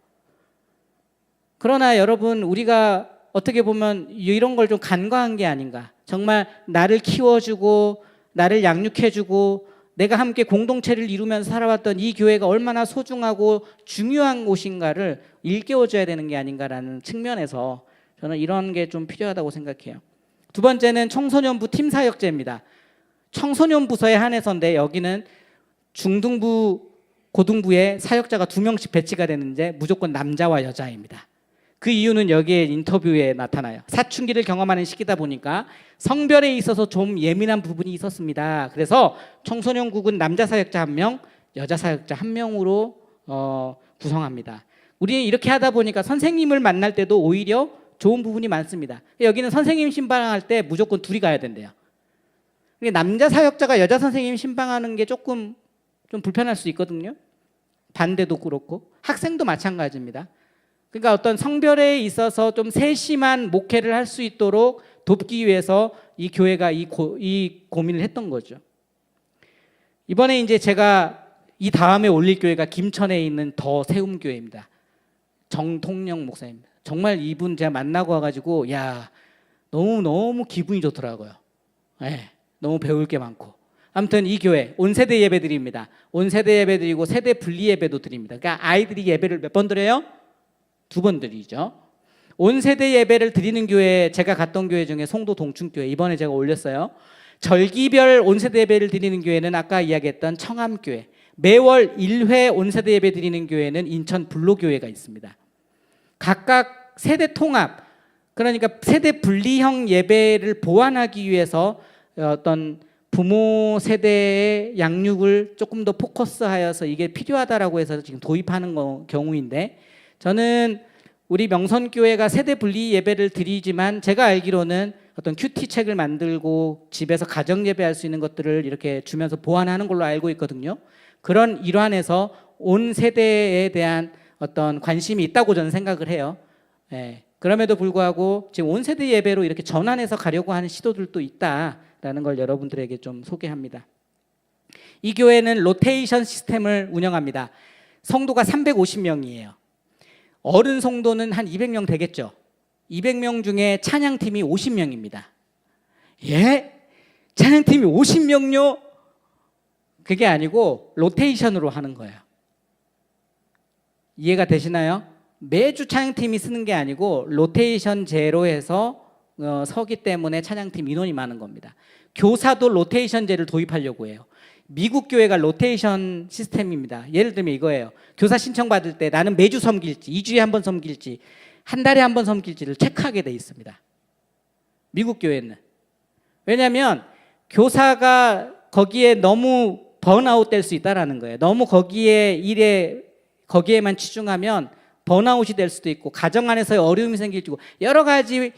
그러나 여러분 우리가 어떻게 보면 이런 걸 좀 간과한 게 아닌가. 정말 나를 키워주고 나를 양육해주고 내가 함께 공동체를 이루면서 살아왔던 이 교회가 얼마나 소중하고 중요한 곳인가를 일깨워줘야 되는 게 아닌가라는 측면에서 저는 이런 게 좀 필요하다고 생각해요. 두 번째는 청소년부 팀사역제입니다. 청소년 부서에 한해서인데 여기는 중등부, 고등부에 사역자가 2명씩 배치가 되는데 무조건 남자와 여자입니다. 그 이유는 여기에 인터뷰에 나타나요. 사춘기를 경험하는 시기다 보니까 성별에 있어서 좀 예민한 부분이 있었습니다. 그래서 청소년국은 남자 사역자 1명, 여자 사역자 1명으로 구성합니다. 우리는 이렇게 하다 보니까 선생님을 만날 때도 오히려 좋은 부분이 많습니다. 여기는 선생님 신방할 때 무조건 둘이 가야 된대요. 남자 사역자가 여자 선생님 신방하는 게 조금 좀 불편할 수 있거든요. 반대도 그렇고 학생도 마찬가지입니다. 그러니까 어떤 성별에 있어서 좀 세심한 목회를 할 수 있도록 돕기 위해서 이 교회가 이 고민을 했던 거죠. 이번에 이제 제가 이 다음에 올릴 교회가 김천에 있는 더 세움교회입니다. 정통령 목사입니다. 정말 이분 제가 만나고 와가지고 야 너무 기분이 좋더라고요. 네, 너무 배울 게 많고. 아무튼 이 교회 온세대 예배 드립니다. 온세대 예배 드리고 세대 분리 예배도 드립니다. 그러니까 아이들이 예배를 몇 번 드려요? 2번 드리죠. 온세대 예배를 드리는 교회, 제가 갔던 교회 중에 송도 동춘교회 이번에 제가 올렸어요. 절기별 온세대 예배를 드리는 교회는 아까 이야기했던 청암교회, 매월 1회 온세대 예배 드리는 교회는 인천 불로교회가 있습니다. 각각 세대 통합, 그러니까 세대 분리형 예배를 보완하기 위해서 어떤 부모 세대의 양육을 조금 더 포커스하여서 이게 필요하다라고 해서 지금 도입하는 경우인데, 저는 우리 명선교회가 세대 분리 예배를 드리지만 제가 알기로는 어떤 큐티 책을 만들고 집에서 가정 예배할 수 있는 것들을 이렇게 주면서 보완하는 걸로 알고 있거든요. 그런 일환에서 온 세대에 대한 어떤 관심이 있다고 저는 생각을 해요. 예. 그럼에도 불구하고 지금 온 세대 예배로 이렇게 전환해서 가려고 하는 시도들도 있다라는 걸 여러분들에게 좀 소개합니다. 이 교회는 로테이션 시스템을 운영합니다. 성도가 350명이에요. 어른 성도는 한 200명 되겠죠. 200명 중에 찬양팀이 50명입니다. 예? 찬양팀이 50명요? 그게 아니고 로테이션으로 하는 거예요. 이해가 되시나요? 매주 찬양팀이 쓰는 게 아니고 로테이션 제로 해서 서기 때문에 찬양팀 인원이 많은 겁니다. 교사도 로테이션제를 도입하려고 해요. 미국 교회가 로테이션 시스템입니다. 예를 들면 이거예요. 교사 신청받을 때 나는 매주 섬길지, 2주에 한 번 섬길지, 한 달에 한 번 섬길지를 체크하게 돼 있습니다. 미국 교회는. 왜냐하면 교사가 거기에 너무 번아웃 될 수 있다는 거예요. 너무 거기에만 치중하면 번아웃이 될 수도 있고, 가정 안에서의 어려움이 생길 수 있고, 여러 가지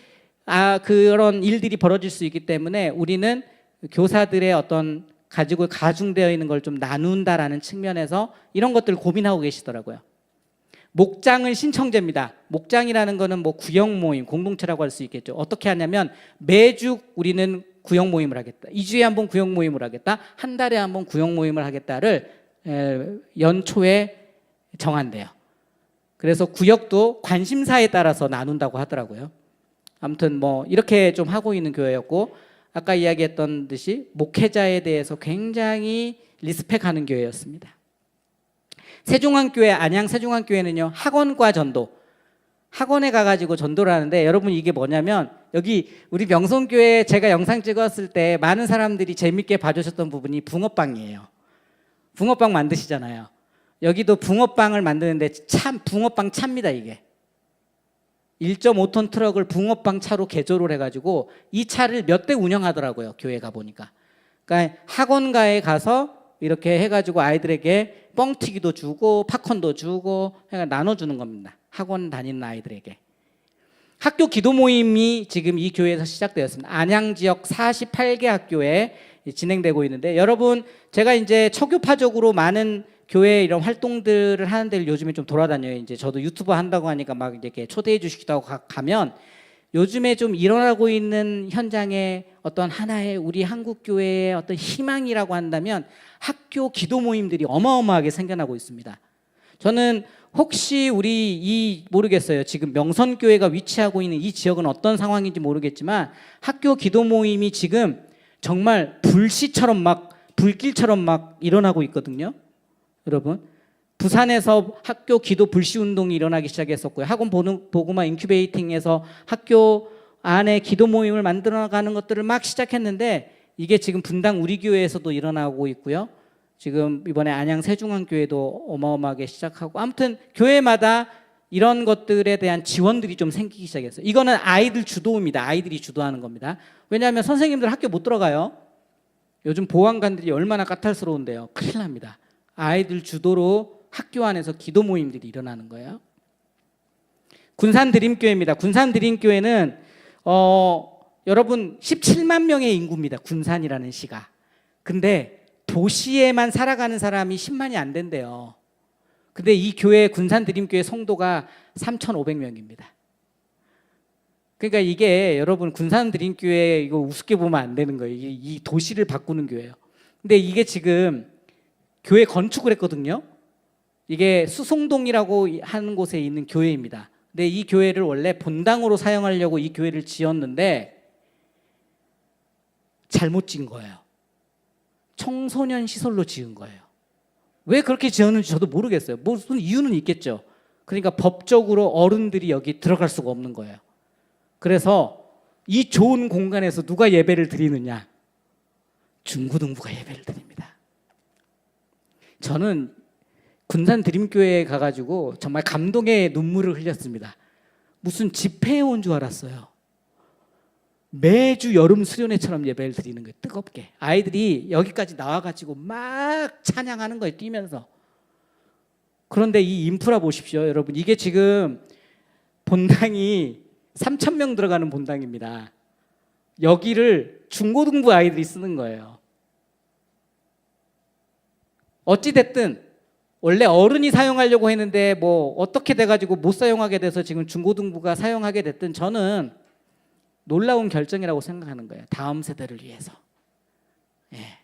그런 일들이 벌어질 수 있기 때문에 우리는 교사들의 어떤 가지고 가중되어 있는 걸 좀 나눈다라는 측면에서 이런 것들을 고민하고 계시더라고요. 목장은 신청제입니다. 목장이라는 거는 뭐 구역 모임, 공동체라고 할 수 있겠죠. 어떻게 하냐면 매주 우리는 구역 모임을 하겠다. 2주에 한 번 구역 모임을 하겠다. 한 달에 한 번 구역 모임을 하겠다를 연초에 정한대요. 그래서 구역도 관심사에 따라서 나눈다고 하더라고요. 아무튼 뭐 이렇게 좀 하고 있는 교회였고, 아까 이야기했던 듯이 목회자에 대해서 굉장히 리스펙하는 교회였습니다. 세종안교회, 안양 세종안교회는요, 학원과 전도, 학원에 가가지고 전도를 하는데, 여러분 이게 뭐냐면, 여기 우리 명성교회 제가 영상 찍었을 때 많은 사람들이 재밌게 봐주셨던 부분이 붕어빵이에요. 붕어빵 만드시잖아요. 여기도 붕어빵을 만드는데 붕어빵 차입니다. 이게 1.5톤 트럭을 붕어빵 차로 개조를 해가지고 이 차를 몇 대 운영하더라고요. 교회 가보니까. 그러니까 학원가에 가서 이렇게 해가지고 아이들에게 뻥튀기도 주고 팝콘도 주고 나눠주는 겁니다. 학원 다니는 아이들에게. 학교 기도 모임이 지금 이 교회에서 시작되었습니다. 안양 지역 48개 학교에 진행되고 있는데, 여러분 제가 이제 초교파적으로 많은 교회 이런 활동들을 하는 데를 요즘에 좀 돌아다녀요. 이제 저도 유튜브 한다고 하니까 막 이렇게 초대해 주시기도 하고 가면 요즘에 좀 일어나고 있는 현장의 어떤 하나의 우리 한국 교회의 어떤 희망이라고 한다면 학교 기도 모임들이 어마어마하게 생겨나고 있습니다. 저는 혹시 모르겠어요. 지금 명선교회가 위치하고 있는 이 지역은 어떤 상황인지 모르겠지만 학교 기도 모임이 지금 정말 불길처럼 막 일어나고 있거든요. 여러분, 부산에서 학교 기도 불시 운동이 일어나기 시작했었고요. 학원 보그마 인큐베이팅에서 학교 안에 기도 모임을 만들어가는 것들을 막 시작했는데, 이게 지금 분당 우리 교회에서도 일어나고 있고요. 지금 이번에 안양 세중앙교회도 어마어마하게 시작하고, 아무튼 교회마다 이런 것들에 대한 지원들이 좀 생기기 시작했어요. 이거는 아이들 주도입니다. 아이들이 주도하는 겁니다. 왜냐하면 선생님들 학교 못 들어가요. 요즘 보안관들이 얼마나 까탈스러운데요. 큰일 납니다. 아이들 주도로 학교 안에서 기도 모임들이 일어나는 거예요. 군산 드림교회입니다. 군산 드림교회는 여러분 17만 명의 인구입니다. 군산이라는 시가. 근데 도시에만 살아가는 사람이 10만이 안 된대요. 근데 이 교회 군산 드림교회 성도가 3,500명입니다. 그러니까 이게 여러분 군산 드림교회 이거 우습게 보면 안 되는 거예요. 이 도시를 바꾸는 교회예요. 근데 이게 지금 교회 건축을 했거든요. 이게 수송동이라고 하는 곳에 있는 교회입니다. 근데 이 교회를 원래 본당으로 사용하려고 이 교회를 지었는데 잘못 지은 거예요. 청소년 시설로 지은 거예요. 왜 그렇게 지었는지 저도 모르겠어요. 무슨 이유는 있겠죠. 그러니까 법적으로 어른들이 여기 들어갈 수가 없는 거예요. 그래서 이 좋은 공간에서 누가 예배를 드리느냐? 중고등부가 예배를 드립니다. 저는 군산 드림교회에 가가지고 정말 감동의 눈물을 흘렸습니다. 무슨 집회에 온 줄 알았어요. 매주 여름 수련회처럼 예배를 드리는 거예요. 뜨겁게. 아이들이 여기까지 나와가지고 막 찬양하는 거예요. 뛰면서. 그런데 이 인프라 보십시오. 여러분, 이게 지금 본당이 3,000명 들어가는 본당입니다. 여기를 중고등부 아이들이 쓰는 거예요. 어찌됐든 원래 어른이 사용하려고 했는데 뭐 어떻게 돼가지고 못 사용하게 돼서 지금 중고등부가 사용하게 됐든 저는 놀라운 결정이라고 생각하는 거예요. 다음 세대를 위해서. 예,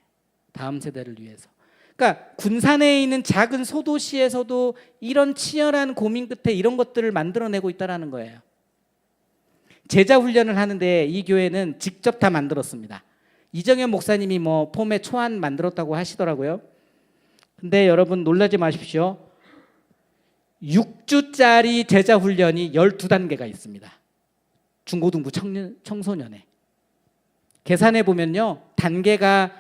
다음 세대를 위해서. 그러니까 군산에 있는 작은 소도시에서도 이런 치열한 고민 끝에 이런 것들을 만들어내고 있다는 거예요. 제자 훈련을 하는데 이 교회는 직접 다 만들었습니다. 이정현 목사님이 뭐 폼에 초안 만들었다고 하시더라고요. 근데 여러분 놀라지 마십시오. 6주짜리 제자 훈련이 12단계가 있습니다. 중고등부 청소년에. 계산해 보면요. 단계가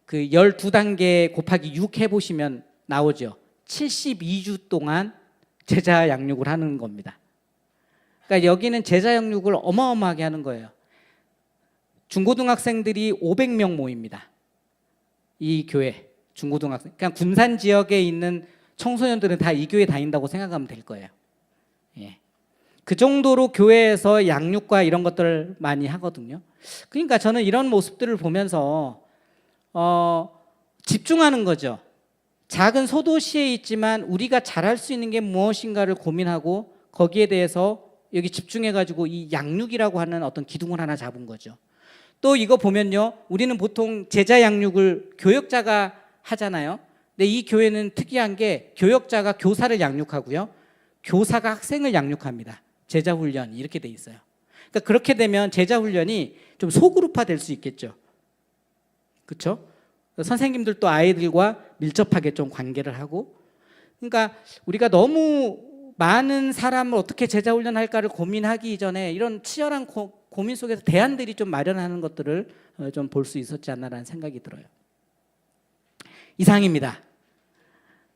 그 12단계 곱하기 6 해보시면 나오죠. 72주 동안 제자 양육을 하는 겁니다. 그러니까 여기는 제자 양육을 어마어마하게 하는 거예요. 중고등학생들이 500명 모입니다. 이 교회 중고등학생. 그러니까 군산 지역에 있는 청소년들은 다 이 교회 다닌다고 생각하면 될 거예요. 예. 그 정도로 교회에서 양육과 이런 것들을 많이 하거든요. 그러니까 저는 이런 모습들을 보면서 집중하는 거죠. 작은 소도시에 있지만 우리가 잘할 수 있는 게 무엇인가를 고민하고 거기에 대해서 여기 집중해가지고 이 양육이라고 하는 어떤 기둥을 하나 잡은 거죠. 또 이거 보면요. 우리는 보통 제자 양육을 교역자가 하잖아요. 근데 이 교회는 특이한 게 교역자가 교사를 양육하고요. 교사가 학생을 양육합니다. 제자 훈련 이렇게 돼 있어요. 그러니까 그렇게 되면 제자 훈련이 좀 소그룹화 될 수 있겠죠. 그렇죠? 선생님들도 아이들과 밀접하게 좀 관계를 하고, 그러니까 우리가 너무 많은 사람을 어떻게 제자 훈련할까를 고민하기 이전에 이런 치열한 고민 속에서 대안들이 좀 마련하는 것들을 좀 볼 수 있었지 않나라는 생각이 들어요. 이상입니다.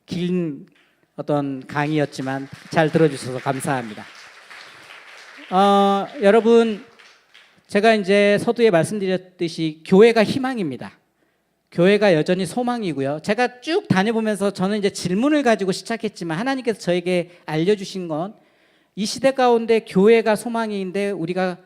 긴 어떤 강의였지만 잘 들어주셔서 감사합니다. 여러분, 제가 이제 서두에 말씀드렸듯이 교회가 희망입니다. 교회가 여전히 소망이고요. 제가 쭉 다녀보면서 저는 이제 질문을 가지고 시작했지만 하나님께서 저에게 알려주신 건 이 시대 가운데 교회가 소망인데 우리가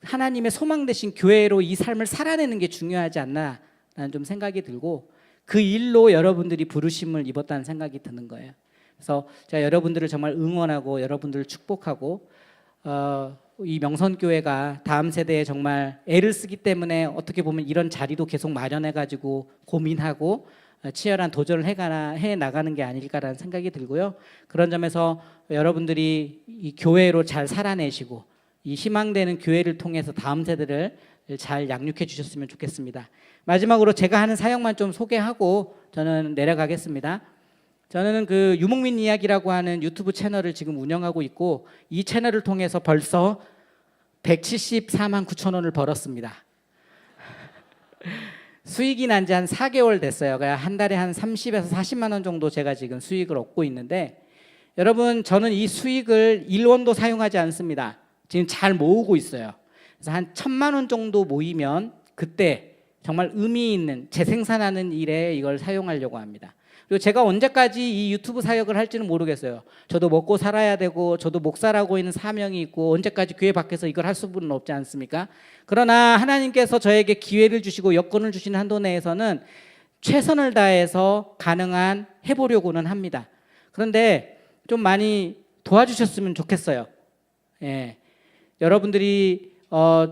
하나님의 소망 되신 교회로 이 삶을 살아내는 게 중요하지 않나라는 좀 생각이 들고 그 일로 여러분들이 부르심을 입었다는 생각이 드는 거예요. 그래서 제가 여러분들을 정말 응원하고 여러분들을 축복하고 이 명선교회가 다음 세대에 정말 애를 쓰기 때문에 어떻게 보면 이런 자리도 계속 마련해가지고 고민하고 치열한 도전을 해 나가는 게 아닐까라는 생각이 들고요. 그런 점에서 여러분들이 이 교회로 잘 살아내시고 이 희망되는 교회를 통해서 다음 세대를 잘 양육해 주셨으면 좋겠습니다. 마지막으로 제가 하는 사역만 좀 소개하고 저는 내려가겠습니다. 저는 그 유목민 이야기라고 하는 유튜브 채널을 지금 운영하고 있고 이 채널을 통해서 벌써 174만 9천 원을 벌었습니다. 수익이 난 지 한 4개월 됐어요. 그러니까 한 달에 한 30에서 40만 원 정도 제가 지금 수익을 얻고 있는데 여러분, 저는 이 수익을 1원도 사용하지 않습니다. 지금 잘 모으고 있어요. 그래서 한 1,000만 원 정도 모이면 그때 정말 의미 있는 재생산하는 일에 이걸 사용하려고 합니다. 그리고 제가 언제까지 이 유튜브 사역을 할지는 모르겠어요. 저도 먹고 살아야 되고 저도 목사라고 있는 사명이 있고 언제까지 교회 밖에서 이걸 할 수는 없지 않습니까? 그러나 하나님께서 저에게 기회를 주시고 여건을 주시는 한도 내에서는 최선을 다해서 가능한 해보려고는 합니다. 그런데 좀 많이 도와주셨으면 좋겠어요. 예. 여러분들이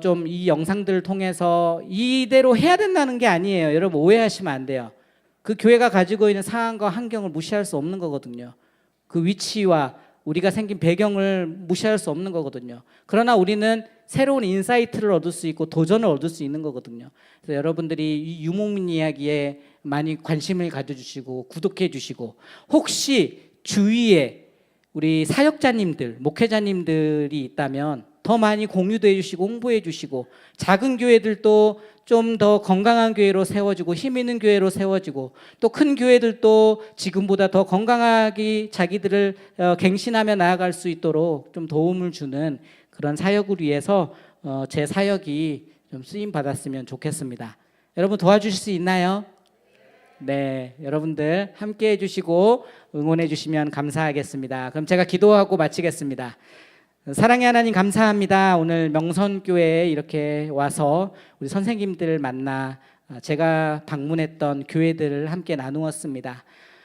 좀 이 영상들을 통해서 이대로 해야 된다는 게 아니에요. 여러분 오해하시면 안 돼요. 그 교회가 가지고 있는 상황과 환경을 무시할 수 없는 거거든요. 그 위치와 우리가 생긴 배경을 무시할 수 없는 거거든요. 그러나 우리는 새로운 인사이트를 얻을 수 있고 도전을 얻을 수 있는 거거든요. 그래서 여러분들이 이 유목민 이야기에 많이 관심을 가져주시고 구독해 주시고 혹시 주위에 우리 사역자님들, 목회자님들이 있다면 더 많이 공유도 해주시고 홍보해 주시고 작은 교회들도 좀 더 건강한 교회로 세워지고 힘 있는 교회로 세워지고 또 큰 교회들도 지금보다 더 건강하게 자기들을 갱신하며 나아갈 수 있도록 좀 도움을 주는 그런 사역을 위해서 제 사역이 좀 쓰임 받았으면 좋겠습니다. 여러분 도와주실 수 있나요? 네, 여러분들 함께 해주시고 응원해 주시면 감사하겠습니다. 그럼 제가 기도하고 마치겠습니다. 사랑의 하나님 감사합니다. 오늘 명선교회에 이렇게 와서 우리 선생님들을 만나 제가 방문했던 교회들을 함께 나누었습니다.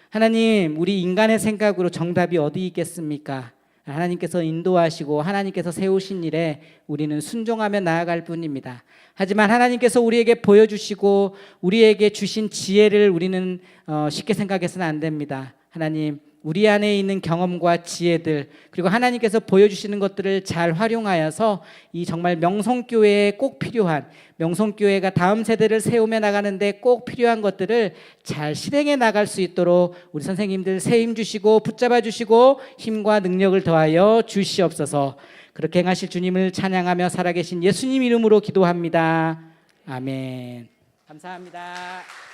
하나님, 우리 인간의 생각으로 정답이 어디 있겠습니까? 하나님께서 인도하시고 하나님께서 세우신 일에 우리는 순종하며 나아갈 뿐입니다. 하지만 하나님께서 우리에게 보여주시고 우리에게 주신 지혜를 우리는 쉽게 생각해서는 안 됩니다. 하나님, 우리 안에 있는 경험과 지혜들 그리고 하나님께서 보여주시는 것들을 잘 활용하여서 이 정말 명성교회에 꼭 필요한, 명성교회가 다음 세대를 세우며 나가는데 꼭 필요한 것들을 잘 실행해 나갈 수 있도록 우리 선생님들 세임 주시고 붙잡아 주시고 힘과 능력을 더하여 주시옵소서. 그렇게 행하실 주님을 찬양하며 살아계신 예수님 이름으로 기도합니다. 아멘. 감사합니다.